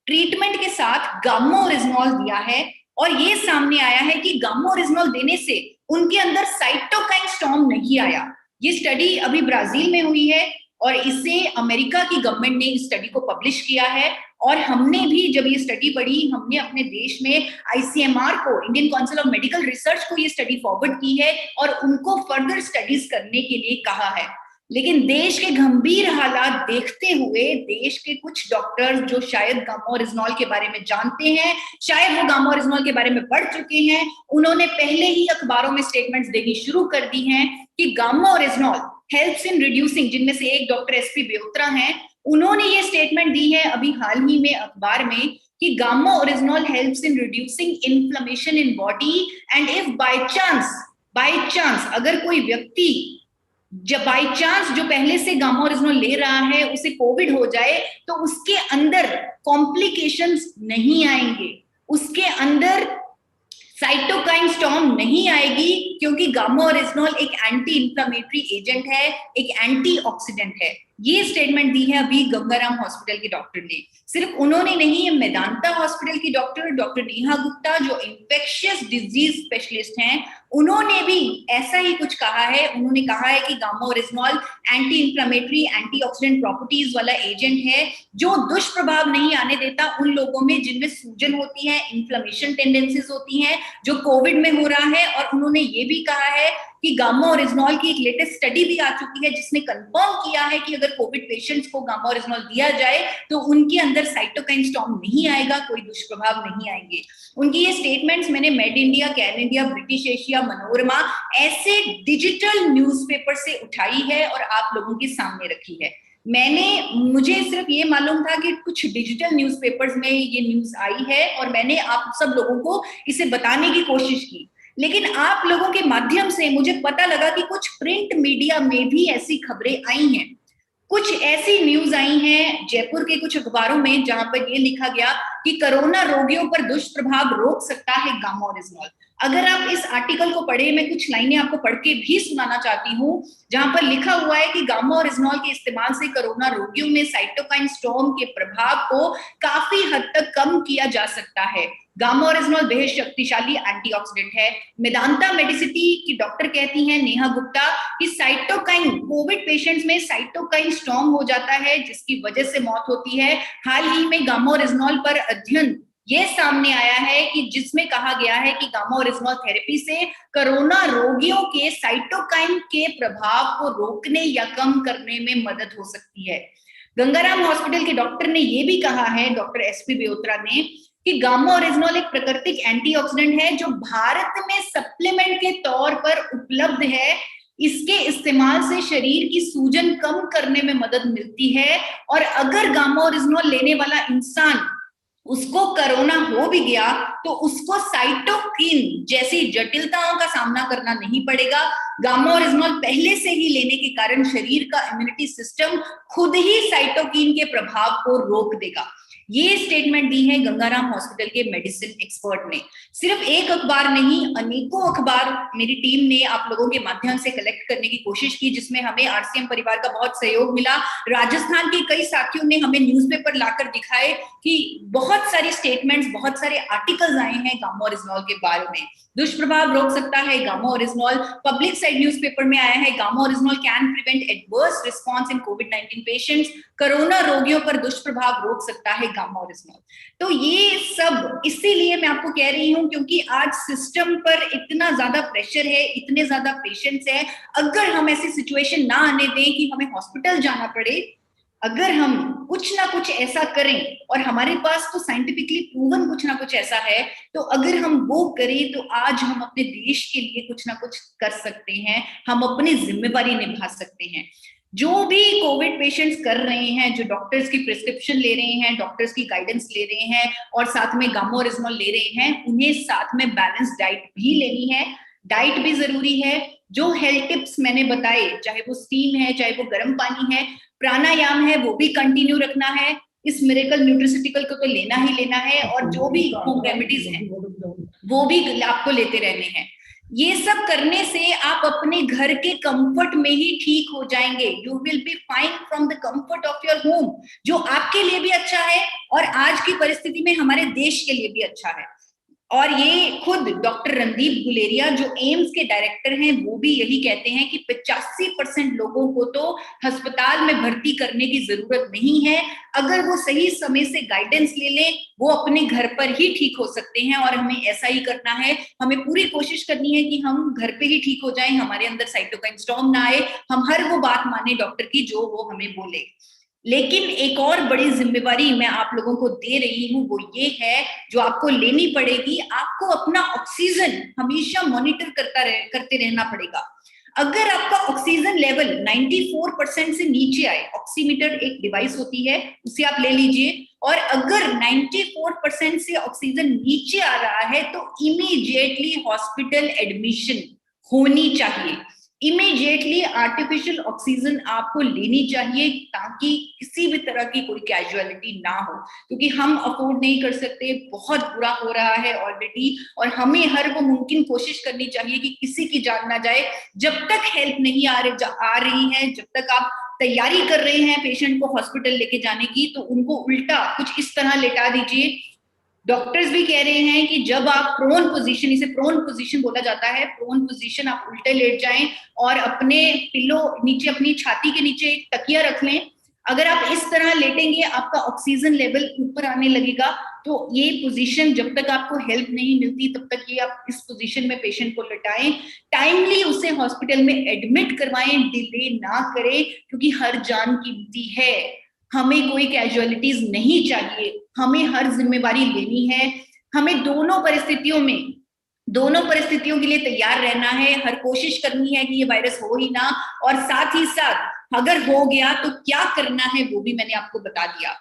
ट्रीटमेंट के साथ गामा ओरिजिनॉल दिया है, और ये सामने आया है कि गामा ओरिजिनॉल देने से उनके अंदर साइटोकाइन स्टॉर्म नहीं आया। ये स्टडी अभी ब्राजील में हुई है और इसे अमेरिका की गवर्नमेंट ने इस स्टडी को पब्लिश किया है, और हमने भी जब ये स्टडी पढ़ी, हमने अपने देश में आईसीएमआर को, Indian council of medical research को ये स्टडी फॉरवर्ड की है और उनको फर्दर स्टडीज करने के लिए कहा है। लेकिन देश के गंभीर हालात देखते हुए देश के कुछ डॉक्टर्स जो शायद गामा ओरिजिनॉल के बारे में जानते हैं, शायद वो गामा ओरिजिनॉल के बारे में पढ़ चुके हैं, उन्होंने पहले ही अखबारों में स्टेटमेंट्स देनी शुरू कर दी हैं कि gamma original helps in reducing, जिनमें से एक डॉक्टर एसपी बेउत्रा हैं, उन्होंने ये स्टेटमेंट दी है अभी हाल ही में अखबार में कि gamma original helps in reducing inflammation in body, and if by chance अगर कोई व्यक्ति जब बाई चांस जो पहले से गामा ओरिजिनॉल ले रहा है उसे कोविड हो जाए तो उसके अंदर कॉम्प्लिकेशंस नहीं आएंगे, उसके अंदर साइटोकाइन स्टॉर्म नहीं आएगी, क्योंकि गामा ओरिजिनॉल एक एंटी इंफ्लेमेटरी एजेंट है, एक एंटीऑक्सीडेंट है। ये स्टेटमेंट दी है अभी गंगाराम हॉस्पिटल के डॉक्टर ने। सिर्फ उन्होंने नहीं, मेदांता हॉस्पिटल की डॉक्टर नेहा गुप्ता जो इन्फेक्शियस डिजीज स्पेशलिस्ट हैं, उन्होंने भी ऐसा ही कुछ कहा है। उन्होंने कहा है कि gamma oryzanol anti inflammatory, antioxidant properties वाला एजेंट है जो दुष्प्रभाव नहीं आने देता उन लोगों में जिनमें सूजन होती है, इन्फ्लेमेशन टेंडेंसीज होती हैं, जो कोविड में हो रहा है। और उन्होंने ये भी कहा है कि गामा ओरिजिनॉल की एक लेटेस्ट स्टडी भी आ चुकी है जिसने कंफर्म किया है कि अगर कोविड पेशेंट्स को गामा ओरिजिनॉल दिया जाए तो उनके अंदर साइटोकाइन स्टॉर्म नहीं आएगा, कोई दुष्प्रभाव नहीं आएंगे। उनकी ये स्टेटमेंट्स मैंने made India, can India, British Asia, Manorama ऐसे डिजिटल न्यूज़पेपर से उठाई है और आप लोगों के सामने रखी है। मुझे सिर्फ ये मालूम था कि कुछ डिजिटल न्यूज़पेपर्स में ये न्यूज आई है और मैंने आप सब लोगों को इसे बताने की कोशिश की, लेकिन आप लोगों के माध्यम से मुझे पता लगा कि कुछ प्रिंट मीडिया में भी ऐसी खबरें आई हैं, कुछ ऐसी न्यूज आई हैं जयपुर के कुछ अखबारों में जहां पर ये लिखा गया कि कोरोना रोगियों पर दुष्प्रभाव रोक सकता है गामा ओरिजिनॉल। अगर आप इस आर्टिकल को पढ़े, मैं कुछ लाइनें आपको पढ़ के भी सुनाना चाहती हूँ, जहां पर लिखा हुआ है कि गामा ओरिजिनॉल के इस्तेमाल से कोरोना रोगियों में साइटोकाइन स्टॉर्म के प्रभाव को काफी हद तक कम किया जा सकता है। गामा ओरिजिनॉल बेहद शक्तिशाली एंटीऑक्सीडेंट है। मेदांता मेडिसिटी की डॉक्टर कहती हैं नेहा गुप्ता कि साइटोकाइन, कोविड पेशेंट्स में साइटोकाइन स्टॉर्म हो जाता है जिसकी वजह से मौत होती है। हाल ही में गामा ओरिजिनॉल पर अध्ययन ये सामने आया है कि जिसमें कहा गया है कि गामा ओरिजिनॉल थेरेपी से कोरोना रोगियों के साइटोकाइन के प्रभाव को रोकने या कम करने में मदद हो सकती है। गंगाराम हॉस्पिटल के डॉक्टर ने यह भी कहा है, डॉक्टर एसपी बेउत्रा ने, कि गामा ओरिजिनॉल एक प्राकृतिक एंटीऑक्सीडेंट है जो भारत में सप्लीमेंट के तौर पर उपलब्ध है। इसके इस्तेमाल से शरीर की सूजन कम करने में मदद मिलती है, और अगर गामा ओरिजिनॉल लेने वाला इंसान उसको कोरोना हो भी गया तो उसको साइटोकिन जैसी जटिलताओं का सामना करना नहीं पड़ेगा। गामा ओरिजिनॉल पहले से ही लेने के कारण शरीर का इम्यूनिटी सिस्टम खुद ही साइटोकिन के प्रभाव को रोक देगा। ये स्टेटमेंट दी है गंगाराम हॉस्पिटल के मेडिसिन एक्सपर्ट ने। सिर्फ एक अखबार नहीं, अनेकों अखबार मेरी टीम ने आप लोगों के माध्यम से कलेक्ट करने की कोशिश की, जिसमें हमें आरसीएम परिवार का बहुत सहयोग मिला। राजस्थान के कई साथियों ने हमें न्यूज़पेपर लाकर दिखाए कि बहुत सारी स्टेटमेंट्स, बहुत सारे आर्टिकल्स आए हैं गामा ओरिजिनॉल के बारे में। दुष्प्रभाव रोक सकता है gamma oryzanol. Public side newspaper में आया है gamma oryzanol can prevent adverse response in covid patients. Corona रोगियों पर दुष्प्रभाव रोक सकता है गामा ओरिजिनॉल। तो ये सब इसीलिए मैं आपको कह रही हूं क्योंकि आज सिस्टम पर इतना ज्यादा प्रेशर है, इतने ज्यादा पेशेंट्स हैं। अगर हम ऐसी सिचुएशन ना आने दें कि हमें हॉस्पिटल जाना पड़े, अगर हम कुछ ना कुछ ऐसा करें, और हमारे पास तो साइंटिफिकली प्रूवन कुछ ना कुछ ऐसा है, तो अगर हम वो करें तो आज हम अपने देश के लिए कुछ ना कुछ कर सकते हैं, हम अपनी जिम्मेवारी निभा सकते हैं। जो भी कोविड पेशेंट्स कर रहे हैं, जो डॉक्टर्स की प्रिस्क्रिप्शन ले रहे हैं, डॉक्टर्स की गाइडेंस ले रहे हैं और साथ में गामा ओरिजिनॉल ले रहे हैं, उन्हें साथ में बैलेंस डाइट भी लेनी है। डाइट भी जरूरी है। जो हेल्थ टिप्स मैंने बताए, चाहे वो स्टीम है, चाहे वो गर्म पानी है, प्राणायाम है, वो भी कंटिन्यू रखना है। इस मिरेकल न्यूट्रिसिटिकल को तो लेना ही लेना है, और जो भी होम रेमेडीज हैं वो भी आपको लेते रहने हैं। ये सब करने से आप अपने घर के कंफर्ट में ही ठीक हो जाएंगे। You will be fine from the comfort of your home, जो आपके लिए भी अच्छा है और आज की परिस्थिति में हमारे देश के लिए भी अच्छा है। और ये खुद डॉक्टर रणदीप गुलेरिया जो एम्स के डायरेक्टर हैं, वो भी यही कहते हैं कि 85% लोगों को तो अस्पताल में भर्ती करने की जरूरत नहीं है। अगर वो सही समय से गाइडेंस ले लें, वो अपने घर पर ही ठीक हो सकते हैं, और हमें ऐसा ही करना है। हमें पूरी कोशिश करनी है कि हम घर पे ही ठीक हो जाएं, हमारे अंदर साइटोकाइन स्टॉर्म ना आए, हम हर वो बात माने डॉक्टर की जो वो हमें बोले। लेकिन एक और बड़ी जिम्मेवारी मैं आप लोगों को दे रही हूँ, वो ये है जो आपको लेनी पड़ेगी। आपको अपना ऑक्सीजन हमेशा मॉनिटर करते रहना पड़ेगा। अगर आपका ऑक्सीजन लेवल 94% से नीचे आए, ऑक्सीमीटर एक डिवाइस होती है, उसे आप ले लीजिए, और अगर 94% से ऑक्सीजन नीचे आ रहा है तो इमीडिएटली हॉस्पिटल एडमिशन होनी चाहिए। इमीडिएटली आर्टिफिशियल ऑक्सीजन आपको लेनी चाहिए, ताकि किसी भी तरह की कोई कैजुअलिटी ना हो, क्योंकि हम अफोर्ड नहीं कर सकते, बहुत बुरा हो रहा है ऑलरेडी, और हमें हर वो मुमकिन कोशिश करनी चाहिए कि किसी की जान ना जाए। जब तक हेल्प नहीं आ रही है, जब तक आप तैयारी कर रहे हैं पेशेंट को हॉस्पिटल लेके जाने की, तो उनको उल्टा कुछ इस तरह लेटा दीजिए। डॉक्टर्स भी कह रहे हैं कि जब आप प्रोन पोजीशन, इसे प्रोन पोजीशन बोला जाता है, प्रोन पोजीशन, आप उल्टे लेट जाएं और अपने पिलो नीचे, अपनी छाती के नीचे एक तकिया रख लें। अगर आप इस तरह लेटेंगे, आपका ऑक्सीजन लेवल ऊपर आने लगेगा। तो ये पोजीशन, जब तक आपको हेल्प नहीं मिलती तब तक ये आप इस पोजीशन में पेशेंट को लटाएं, टाइमली उसे हॉस्पिटल में एडमिट करवाएं, डिले ना करें, क्योंकि हर जान कीमती है। हमें कोई कैजुअलिटीज नहीं चाहिए, हमें हर जिम्मेवारी लेनी है। हमें दोनों परिस्थितियों के लिए तैयार रहना है, हर कोशिश करनी है कि ये वायरस हो ही ना, और साथ ही साथ अगर हो गया तो क्या करना है वो भी मैंने आपको बता दिया।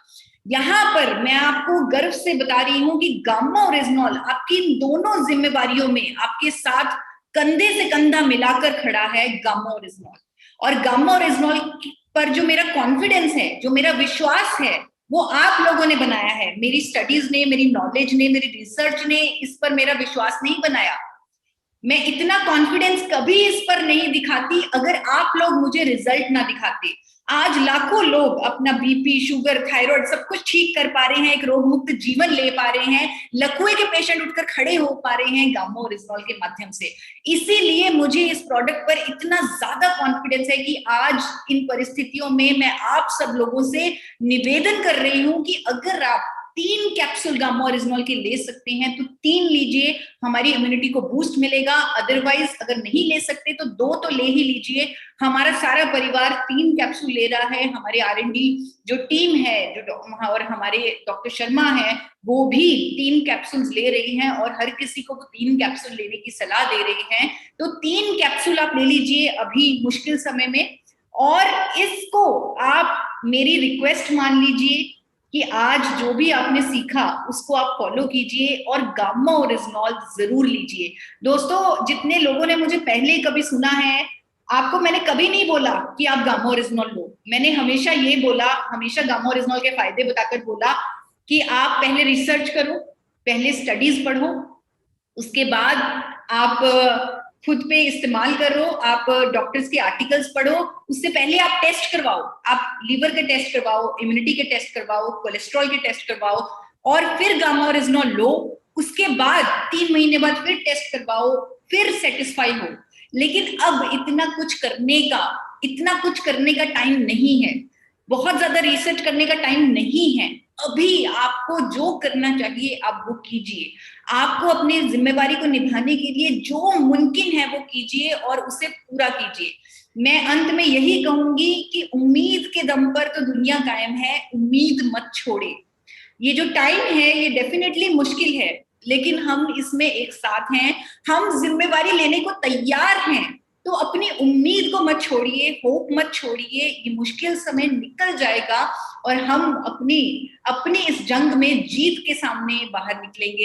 यहाँ पर मैं आपको गर्व से बता रही हूँ कि गामा ओरिजिनॉल आपकी इन दोनों जिम्मेवारियों में आपके साथ कंधे से कंधा मिलाकर खड़ा है, गामा ओरिजिनॉल। और गामा ओरिजिनॉल पर जो मेरा कॉन्फिडेंस है, जो मेरा विश्वास है, वो आप लोगों ने बनाया है। मेरी स्टडीज ने, मेरी नॉलेज ने, मेरी रिसर्च ने इस पर मेरा विश्वास नहीं बनाया। मैं इतना कॉन्फिडेंस कभी इस पर नहीं दिखाती अगर आप लोग मुझे रिजल्ट ना दिखाते। आज लाखों लोग अपना बीपी, शुगर, थायराइड सब कुछ ठीक कर पा रहे हैं, एक रोग मुक्त जीवन ले पा रहे हैं, लकवे के पेशेंट उठकर खड़े हो पा रहे हैं गामा ओरिजिनॉल के माध्यम से। इसीलिए मुझे इस प्रोडक्ट पर इतना ज्यादा कॉन्फिडेंस है कि आज इन परिस्थितियों में मैं आप सब लोगों से निवेदन कर रही हूं कि अगर आप 3 कैप्सूल गामा ओरिजिनॉल के ले सकते हैं तो 3 लीजिए, हमारी इम्यूनिटी को बूस्ट मिलेगा। अदरवाइज अगर नहीं ले सकते तो 2 तो ले ही लीजिए। हमारा सारा परिवार 3 कैप्सूल ले रहा है, हमारे R&D जो टीम है, जो और हमारे डॉक्टर शर्मा है, वो भी 3 कैप्सूल्स ले रही हैं, और हर किसी को वो 3 कैप्सूल लेने की सलाह दे रही हैं। तो 3 कैप्सूल आप ले लीजिए अभी मुश्किल समय में, और इसको आप मेरी रिक्वेस्ट मान लीजिए कि आज जो भी आपने सीखा उसको आप फॉलो कीजिए और गामा ओरिजिनॉल जरूर लीजिए। दोस्तों, जितने लोगों ने मुझे पहले कभी सुना है, आपको मैंने कभी नहीं बोला कि आप गामा ओरिजिनॉल लो। मैंने हमेशा ये बोला, हमेशा गामा ओरिजिनॉल के फायदे बताकर बोला कि आप पहले रिसर्च करो, पहले स्टडीज पढ़ो, उसके बाद आप खुद पे इस्तेमाल करो, आप डॉक्टर्स के आर्टिकल्स पढ़ो, उससे पहले आप टेस्ट करवाओ, आप लीवर के टेस्ट करवाओ, इम्यूनिटी के टेस्ट करवाओ, कोलेस्ट्रॉल के टेस्ट करवाओ, और फिर गामा ओरिजिनॉल लो। उसके बाद 3 महीने बाद फिर टेस्ट करवाओ, फिर सेटिस्फाई हो। लेकिन अब इतना कुछ करने का टाइम नहीं है, बहुत ज्यादा रिसर्च करने का टाइम नहीं है। अभी आपको जो करना चाहिए आप वो कीजिए। आपको अपनी जिम्मेवारी को निभाने के लिए जो मुमकिन है वो कीजिए और उसे पूरा कीजिए। मैं अंत में यही कहूंगी कि उम्मीद के दम पर तो दुनिया कायम है, उम्मीद मत छोड़े। ये जो टाइम है ये डेफिनेटली मुश्किल है, लेकिन हम इसमें एक साथ हैं, हम जिम्मेवारी लेने को तैयार हैं। तो अपनी उम्मीद को मत छोड़िए, होप मत छोड़िए, ये मुश्किल समय निकल जाएगा और हम अपनी अपनी इस जंग में जीत के सामने बाहर निकलेंगे।